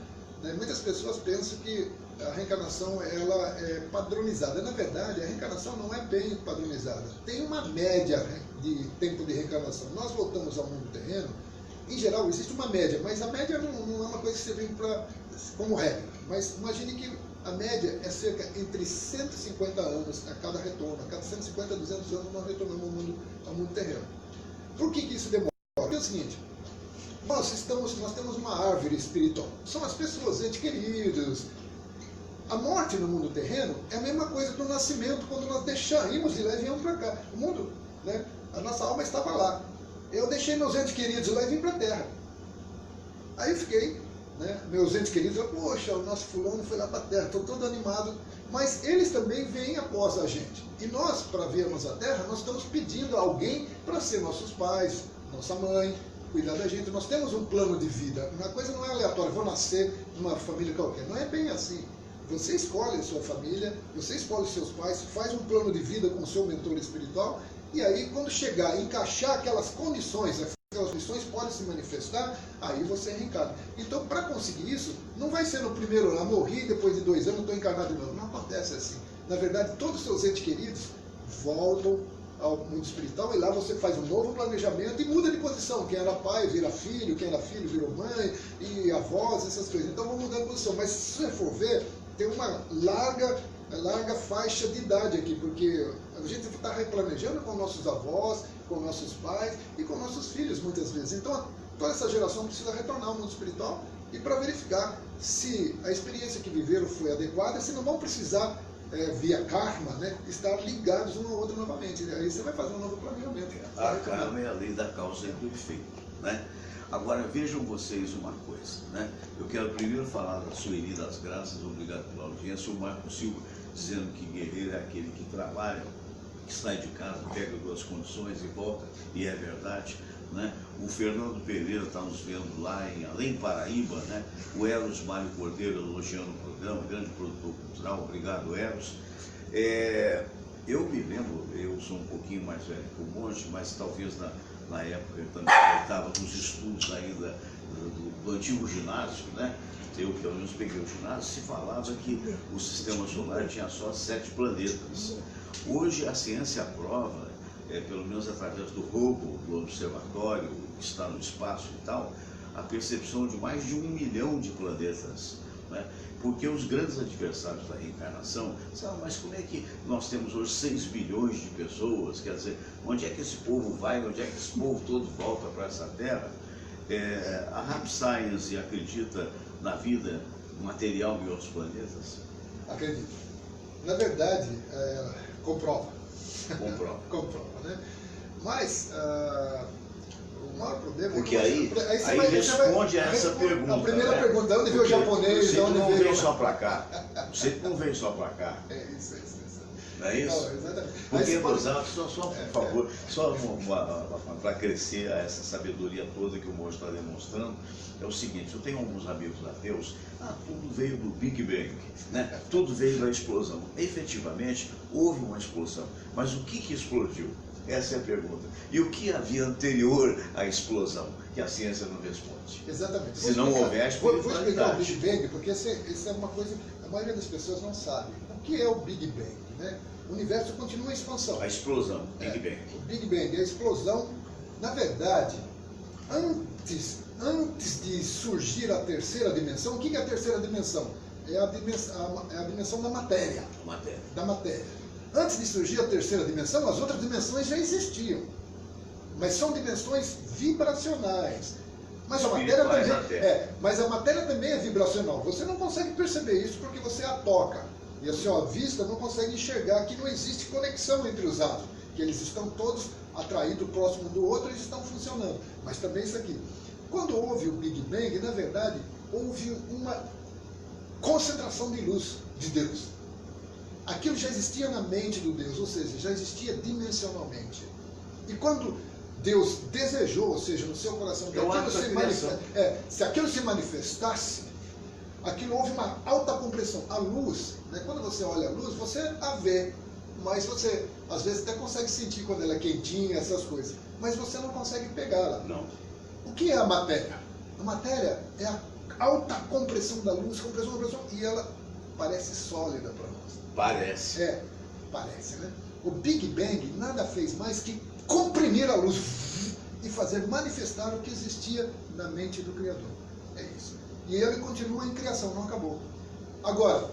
né, muitas pessoas pensam que a reencarnação ela é padronizada. Na verdade, a reencarnação não é bem padronizada. Tem uma média de tempo de reencarnação. Nós voltamos ao mundo terreno, em geral existe uma média, mas a média não é uma coisa que você vem como regra. Mas imagine que a média é cerca entre 150 anos a cada retorno. A cada 150 a 200 anos nós retornamos ao mundo terreno. Por que isso demora? Porque é o seguinte, nós temos uma árvore espiritual. São as pessoas, entes queridos. A morte no mundo terreno é a mesma coisa do nascimento, quando nós deixamos de lá e viemos para cá. O mundo, né, a nossa alma estava lá. Eu deixei meus entes queridos lá e vim para a Terra. Aí eu fiquei, né, meus entes queridos, poxa, o nosso fulano foi lá para a Terra, estou todo animado. Mas eles também vêm após a gente. E nós, para vermos a Terra, nós estamos pedindo a alguém para ser nossos pais, nossa mãe, cuidar da gente. Nós temos um plano de vida. Uma coisa não é aleatória, vou nascer numa família qualquer. Não é bem assim. Você escolhe a sua família, você escolhe os seus pais, faz um plano de vida com o seu mentor espiritual, e aí quando chegar, encaixar aquelas condições podem se manifestar, aí você reencarna. Então, para conseguir isso, não vai ser no primeiro ano, morri, depois de 2 anos estou encarnado de novo. Não acontece assim. Na verdade, todos os seus entes queridos voltam ao mundo espiritual e lá você faz um novo planejamento e muda de posição. Quem era pai vira filho, quem era filho virou mãe, e avós, essas coisas. Então vão mudando de posição. Mas se você for ver, tem uma larga faixa de idade aqui, porque a gente está replanejando com nossos avós, com nossos pais e com nossos filhos muitas vezes. Então toda essa geração precisa retornar ao mundo espiritual e para verificar se a experiência que viveram foi adequada, se não vão precisar, via karma, né, estar ligados um ao outro novamente. Aí você vai fazer um novo planejamento. A karma é a lei da causa e do efeito, né? Agora vejam vocês uma coisa, né? Eu quero primeiro falar da Sueli das Graças, obrigado pela audiência, o Marco Silva dizendo que guerreiro é aquele que trabalha, que sai de casa, pega 2 condições e volta, e é verdade, né? O Fernando Pereira está nos vendo lá em Além Paraíba, né? O Eros Mário Cordeiro elogiando o programa, grande produtor cultural, obrigado Eros. Eu me lembro, eu sou um pouquinho mais velho que o Monte, mas talvez na época eu também estava nos estudos ainda do antigo ginásio, né? Eu pelo menos peguei o ginásio, se falava que o sistema solar tinha só 7 planetas. Hoje a ciência prova, pelo menos através do Hubble, do observatório que está no espaço e tal, a percepção de mais de 1 milhão de planetas, né? Porque os grandes adversários da reencarnação, mas como é que nós temos hoje 6 bilhões de pessoas? Quer dizer, onde é que esse povo vai? Onde é que esse povo todo volta para essa terra? A Rap Science acredita na vida material em outros planetas? Acredito. Na verdade, comprova. Comprova, né? Mas o maior problema porque é que aí responde a essa pergunta. A primeira pergunta, de onde veio o japonês? Você não veio só para cá. Você não veio só para cá. Isso. Não é isso? Não, exatamente. Porque, só por favor, só para crescer essa sabedoria toda que o Monge está demonstrando, é o seguinte, eu tenho alguns amigos ateus, tudo veio do Big Bang, né? Tudo veio da explosão. Efetivamente, houve uma explosão, mas o que explodiu? Essa é a pergunta. E o que havia anterior à explosão? Que a ciência não responde. Exatamente. Se não houver a espiritualidade. Vou explicar o Big Bang, porque isso é uma coisa que a maioria das pessoas não sabe. O que é o Big Bang? Né? O universo continua em expansão. A explosão, Big Bang. O Big Bang, a explosão, na verdade, antes de surgir a terceira dimensão, o que é a terceira dimensão? É a dimensão da matéria. Da matéria. Antes de surgir a terceira dimensão, as outras dimensões já existiam. Mas são dimensões vibracionais. Mas a matéria também é vibracional. Você não consegue perceber isso porque você a toca. E a sua vista não consegue enxergar que não existe conexão entre os átomos. Que eles estão todos atraídos próximo do outro e eles estão funcionando. Mas também isso aqui. Quando houve o Big Bang, na verdade, houve uma concentração de luz de Deus. Aquilo já existia na mente do Deus, ou seja, já existia dimensionalmente. E quando Deus desejou, ou seja, no seu coração, que se aquilo se manifestasse, aquilo houve uma alta compressão. A luz, né, quando você olha a luz, você a vê, mas você às vezes até consegue sentir quando ela é quentinha, essas coisas, mas você não consegue pegá-la. Não. O que é a matéria? A matéria é a alta compressão da luz, compressão, e ela parece sólida para nós. Parece. Parece, né? O Big Bang nada fez mais que comprimir a luz e fazer manifestar o que existia na mente do Criador. É isso. E ele continua em criação, não acabou. Agora,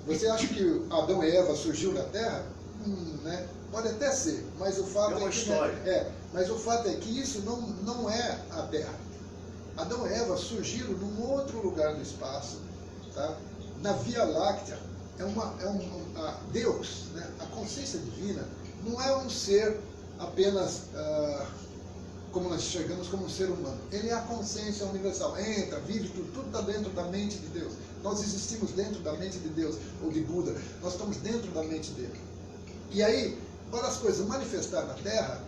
você acha que Adão e Eva surgiu na Terra? Né? Pode até ser, mas o fato uma história. Mas o fato é que isso não é a Terra. Adão e Eva surgiram num outro lugar do espaço, tá? Na Via Láctea. Deus, né? A consciência divina, não é um ser apenas como nós chegamos como um ser humano. Ele é a consciência universal. Entra, vive, tudo está dentro da mente de Deus. Nós existimos dentro da mente de Deus, ou de Buda. Nós estamos dentro da mente dele. E aí, para as coisas manifestar na Terra,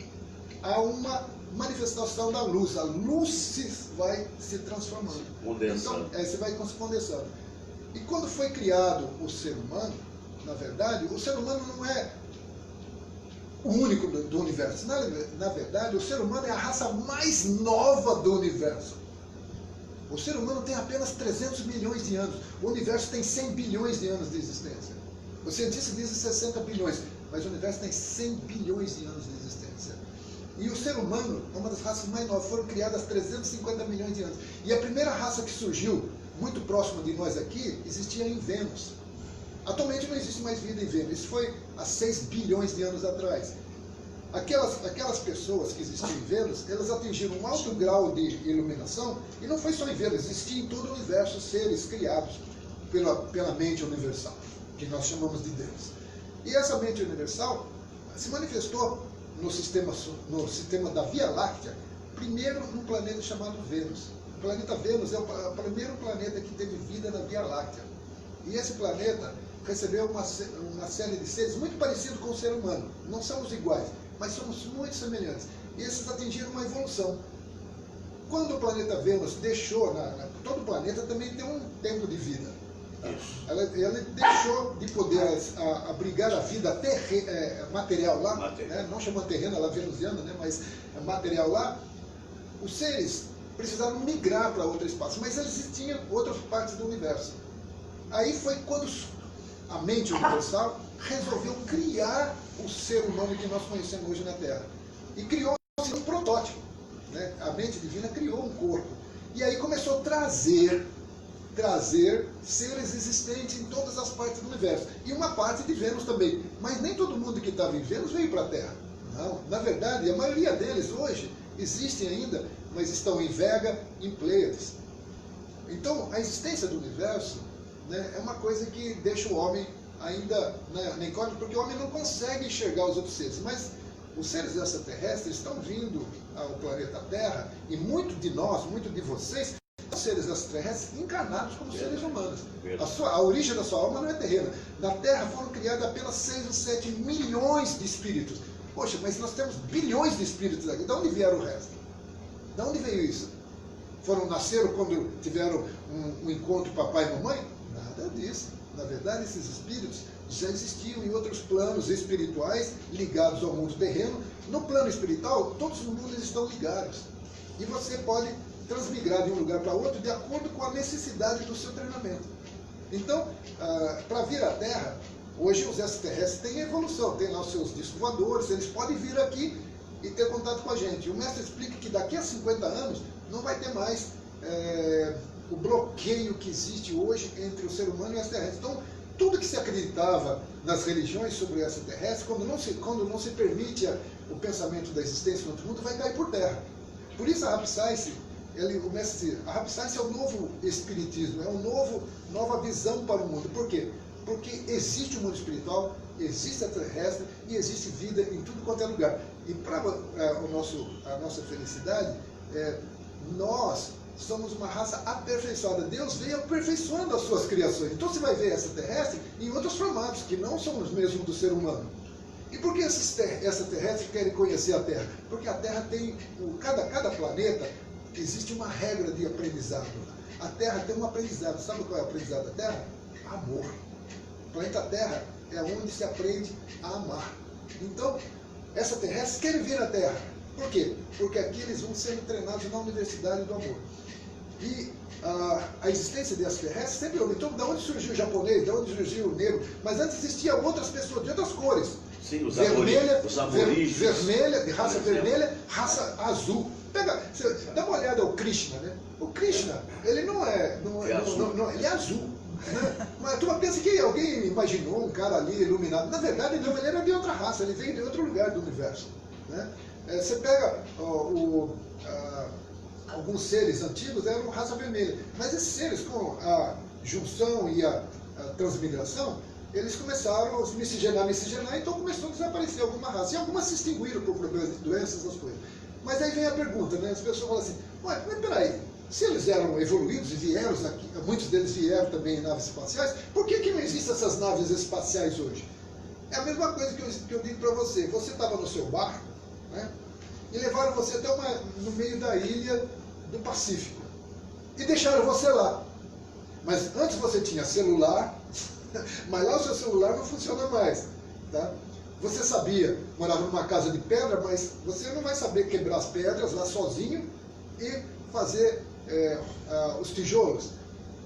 há uma manifestação da luz. A luz vai se transformando. Condensando. Então, você vai condensando. E quando foi criado o ser humano, na verdade, o ser humano não é o único do universo. Na verdade, o ser humano é a raça mais nova do universo. O ser humano tem apenas 300 milhões de anos. O universo tem 100 bilhões de anos de existência. Os cientistas dizem 60 bilhões, mas o universo tem 100 bilhões de anos de existência. E o ser humano é uma das raças mais novas. Foram criadas há 350 milhões de anos. E a primeira raça que surgiu muito próximo de nós aqui, existia em Vênus. Atualmente não existe mais vida em Vênus. Isso foi há 6 bilhões de anos atrás. Aquelas pessoas que existiam em Vênus, elas atingiram um alto grau de iluminação, e não foi só em Vênus, existia em todo o universo seres criados pela mente universal, que nós chamamos de Deus. E essa mente universal se manifestou no sistema da Via Láctea, primeiro num planeta chamado Vênus. O planeta Vênus é o primeiro planeta que teve vida na Via Láctea. E esse planeta recebeu uma série de seres muito parecidos com o ser humano. Não somos iguais, mas somos muito semelhantes. E esses atingiram uma evolução. Quando o planeta Vênus deixou, todo planeta também tem um tempo de vida. Ela deixou de poder abrigar a vida material lá, né? Não chama terrena, ela é venusiana, né? Mas material lá. Os seres precisaram migrar para outro espaço, mas eles tinham outras partes do universo. Aí foi quando a mente universal resolveu criar o ser humano que nós conhecemos hoje na Terra. E criou um protótipo, né? A mente divina criou um corpo. E aí começou a trazer seres existentes em todas as partes do universo. E uma parte de Vênus também. Mas nem todo mundo que estava em Vênus veio para a Terra. Não. Na verdade, a maioria deles hoje existem ainda, mas estão em Vega, em Pleiades. Então, a existência do universo, né, é uma coisa que deixa o homem ainda na incógnita, porque o homem não consegue enxergar os outros seres. Mas os seres extraterrestres estão vindo ao planeta Terra, e muito de nós, muito de vocês, são seres extraterrestres encarnados como seres humanos. A origem da sua alma não é terrena. Na Terra foram criados apenas 6 ou 7 milhões de espíritos. Poxa, mas nós temos bilhões de espíritos aqui. De onde vieram o resto? De onde veio isso? Nasceram quando tiveram um encontro papai e mamãe? Nada disso. Na verdade, esses espíritos já existiam em outros planos espirituais ligados ao mundo terreno. No plano espiritual, todos os mundos estão ligados. E você pode transmigrar de um lugar para outro de acordo com a necessidade do seu treinamento. Então, para vir à Terra, hoje os extraterrestres têm evolução, têm lá os seus discos voadores, eles podem vir aqui e ter contato com a gente. O mestre explica que daqui a 50 anos não vai ter mais o bloqueio que existe hoje entre o ser humano e o extraterrestre. Então, tudo que se acreditava nas religiões sobre o extraterrestre, quando não se permite o pensamento da existência no outro mundo, vai cair por terra. Por isso a Rap Science, a Rap Science é o novo espiritismo, é nova visão para o mundo. Por quê? Porque existe o mundo espiritual, existe extraterrestre e existe vida em tudo quanto é lugar. E para a nossa felicidade, nós somos uma raça aperfeiçoada. Deus veio aperfeiçoando as suas criações. Então você vai ver extraterrestre em outros formatos, que não são os mesmos do ser humano. E por que esses extraterrestres querem conhecer a Terra? Porque a Terra tem, cada planeta, existe uma regra de aprendizado. A Terra tem um aprendizado. Sabe qual é o aprendizado da Terra? Amor. O planeta Terra é onde se aprende a amar. Então, extraterrestres querem vir à Terra. Por quê? Porque aqui eles vão sendo treinados na Universidade do Amor. E a existência de extraterrestres sempre houve. Então, de onde surgiu o japonês, de onde surgiu o negro? Mas antes existiam outras pessoas de outras cores. Sim, os aborígenes. Vermelha, de raça vermelha, raça azul. Dá uma olhada ao Krishna, né? O Krishna, ele não é azul. Ele é azul. Né? Mas a turma pensa que alguém imaginou um cara ali iluminado. Na verdade, não, ele era de outra raça, ele veio de outro lugar do universo. Né? Você pega alguns seres antigos, eram raça vermelha. Mas esses seres, com a junção e a transmigração, eles começaram a miscigenar, então começou a desaparecer alguma raça. E algumas se extinguiram por problemas de doenças, essas coisas. Mas aí vem a pergunta, né? As pessoas falam assim, mas peraí, se eles eram evoluídos e vieram aqui, muitos deles vieram também em naves espaciais, por que não existem essas naves espaciais hoje? É a mesma coisa que eu digo para você. Você estava no seu barco, né? E levaram você até no meio da ilha do Pacífico. E deixaram você lá. Mas antes você tinha celular, mas lá o seu celular não funciona mais. Tá? Você sabia, morava numa casa de pedra, mas você não vai saber quebrar as pedras lá sozinho e fazer os tijolos.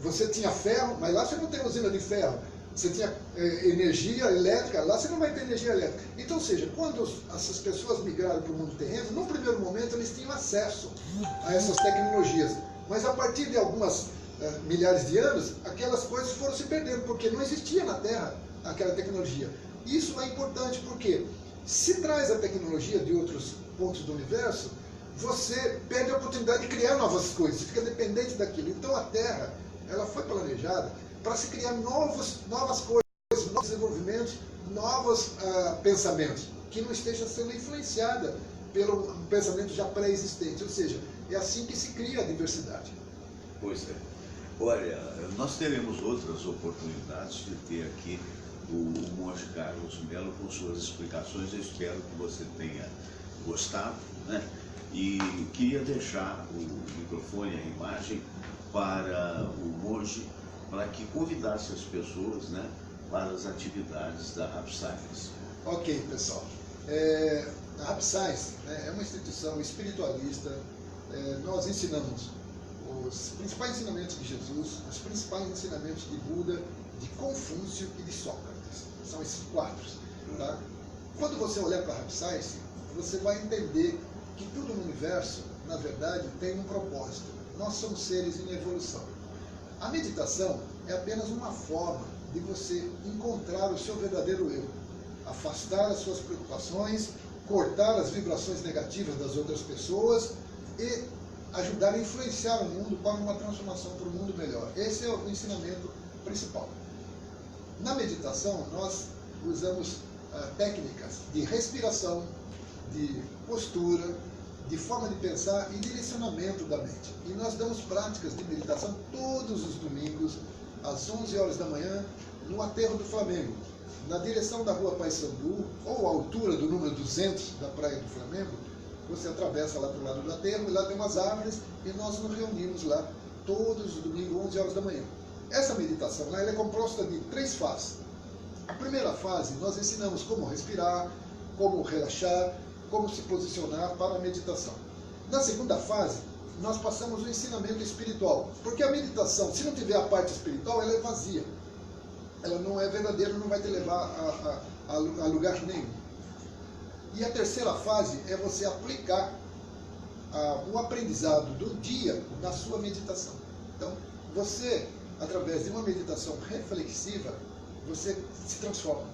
Você tinha ferro, mas lá você não tem usina de ferro. Você tinha energia elétrica, lá você não vai ter energia elétrica. Então, ou seja, quando essas pessoas migraram para o mundo terreno, no primeiro momento eles tinham acesso a essas tecnologias. Mas a partir de algumas milhares de anos, aquelas coisas foram se perdendo, porque não existia na Terra aquela tecnologia. Isso é importante porque se traz a tecnologia de outros pontos do universo, você perde a oportunidade de criar novas coisas, fica dependente daquilo. Então a Terra, ela foi planejada para se criar novas coisas, novos desenvolvimentos, novos pensamentos, que não esteja sendo influenciada pelo pensamento já pré-existente. Ou seja, é assim que se cria a diversidade. Pois é. Olha, nós teremos outras oportunidades de ter aqui o Monge Carlos Melo com suas explicações. Eu espero que você tenha gostado, né? E queria deixar o microfone, a imagem, para o Monge, para que convidasse as pessoas, né, para as atividades da Rap Science. Ok, pessoal. A Rap Science, né, é uma instituição espiritualista. Nós ensinamos os principais ensinamentos de Jesus, os principais ensinamentos de Buda, de Confúcio e de Sócrates. São esses quatro. Tá? Quando você olhar para a Rap Science, você vai entender que tudo no universo, na verdade, tem um propósito. Nós somos seres em evolução. A meditação é apenas uma forma de você encontrar o seu verdadeiro eu, afastar as suas preocupações, cortar as vibrações negativas das outras pessoas e ajudar a influenciar o mundo para uma transformação para um mundo melhor. Esse é o ensinamento principal. Na meditação, nós usamos técnicas de respiração, de postura, de forma de pensar e direcionamento da mente. E nós damos práticas de meditação todos os domingos, às 11 horas da manhã, no Aterro do Flamengo, na direção da Rua Paissandu, ou à altura do número 200 da Praia do Flamengo. Você atravessa lá para o lado do aterro, e lá tem umas árvores, e nós nos reunimos lá todos os domingos, 11 horas da manhã. Essa meditação ela é composta de 3 fases. A primeira fase, nós ensinamos como respirar, como relaxar, como se posicionar para a meditação. Na segunda fase, nós passamos o ensinamento espiritual, porque a meditação, se não tiver a parte espiritual, ela é vazia. Ela não é verdadeira, não vai te levar a lugar nenhum. E a terceira fase é você aplicar o aprendizado do dia na sua meditação. Então, você, através de uma meditação reflexiva, você se transforma.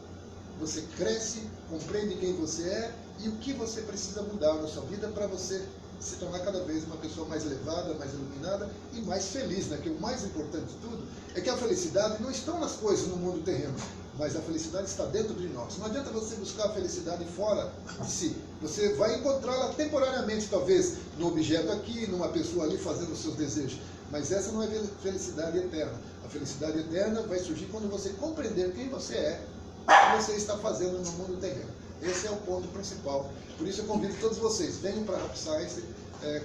Você cresce, compreende quem você é e o que você precisa mudar na sua vida para você se tornar cada vez uma pessoa mais elevada, mais iluminada e mais feliz, né? Que o mais importante de tudo é que a felicidade não está nas coisas no mundo terreno, mas a felicidade está dentro de nós. Não adianta você buscar a felicidade fora de si. Você vai encontrá-la temporariamente, talvez, no objeto aqui, numa pessoa ali fazendo os seus desejos. Mas essa não é felicidade eterna. A felicidade eterna vai surgir quando você compreender quem você é e o que você está fazendo no mundo terreno. Esse é o ponto principal. Por isso eu convido todos vocês, venham para a Happy Science,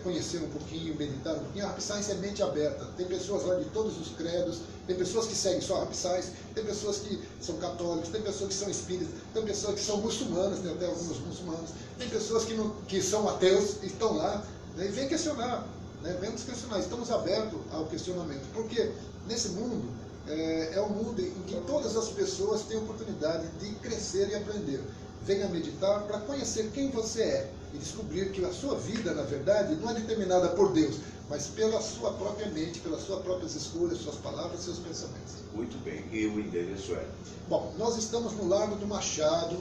conhecer um pouquinho, meditar um pouquinho. A Happy Science é mente aberta. Tem pessoas lá de todos os credos, tem pessoas que seguem só a Happy Science, tem pessoas que são católicos, tem pessoas que são espíritas, tem pessoas que são muçulmanas, tem até alguns muçulmanos, tem pessoas que são ateus e estão lá, né, e vem questionar, né, vem nos questionar. Estamos abertos ao questionamento, porque nesse mundo é um mundo em que todas as pessoas têm oportunidade de crescer e aprender. Venha meditar para conhecer quem você é e descobrir que a sua vida, na verdade, não é determinada por Deus, mas pela sua própria mente, pelas suas próprias escolhas, suas palavras, seus pensamentos. Muito bem. E o endereço é? Bom, nós estamos no Largo do Machado,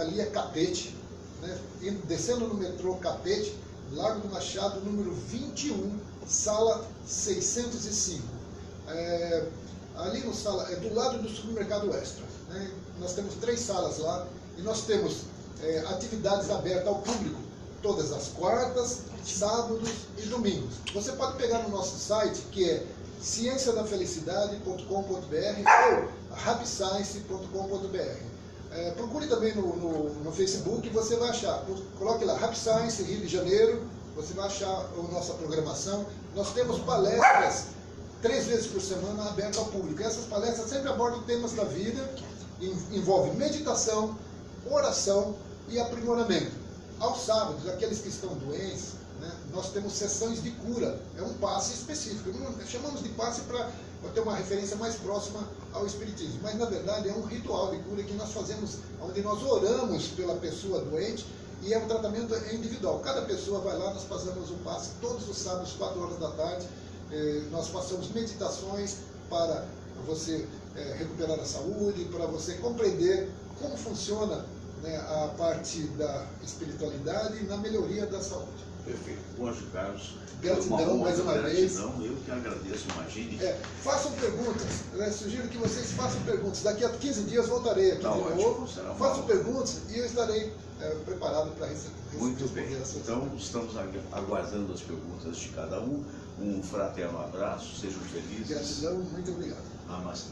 ali é Catete, né? Descendo no metrô Catete, Largo do Machado, número 21, sala 605. Ali no sala, do lado do supermercado Extra, né? Nós temos 3 salas lá e nós temos atividades abertas ao público todas as quartas, sábados e domingos. Você pode pegar no nosso site, que é cienciadafelicidade.com.br ou happyscience.com.br. Procure também no Facebook, você vai achar. Coloque lá Happy Science Rio de Janeiro, você vai achar a nossa programação. Nós temos palestras 3 vezes por semana abertas ao público. Essas palestras sempre abordam temas da vida, envolvem meditação, oração e aprimoramento. Aos sábados, aqueles que estão doentes, né, nós temos sessões de cura. É um passe específico. Chamamos de passe para ter uma referência mais próxima ao espiritismo. Mas, na verdade, é um ritual de cura que nós fazemos, onde nós oramos pela pessoa doente e é um tratamento individual. Cada pessoa vai lá, nós passamos um passe todos os sábados, 4 horas da tarde. Nós passamos meditações para você recuperar a saúde, para você compreender como funciona, né, a parte da espiritualidade na melhoria da saúde. Perfeito. Bom, Anjo Carlos, gratidão mais uma vez. Eu que agradeço, imagine. Façam perguntas, sugiro que vocês façam perguntas. Daqui a 15 dias voltarei aqui de novo. Façam perguntas e eu estarei preparado para responder. Muito bem. Então, estamos aguardando as perguntas de cada um. Um fraterno abraço, sejam felizes. Gratidão, muito obrigado. Namastê.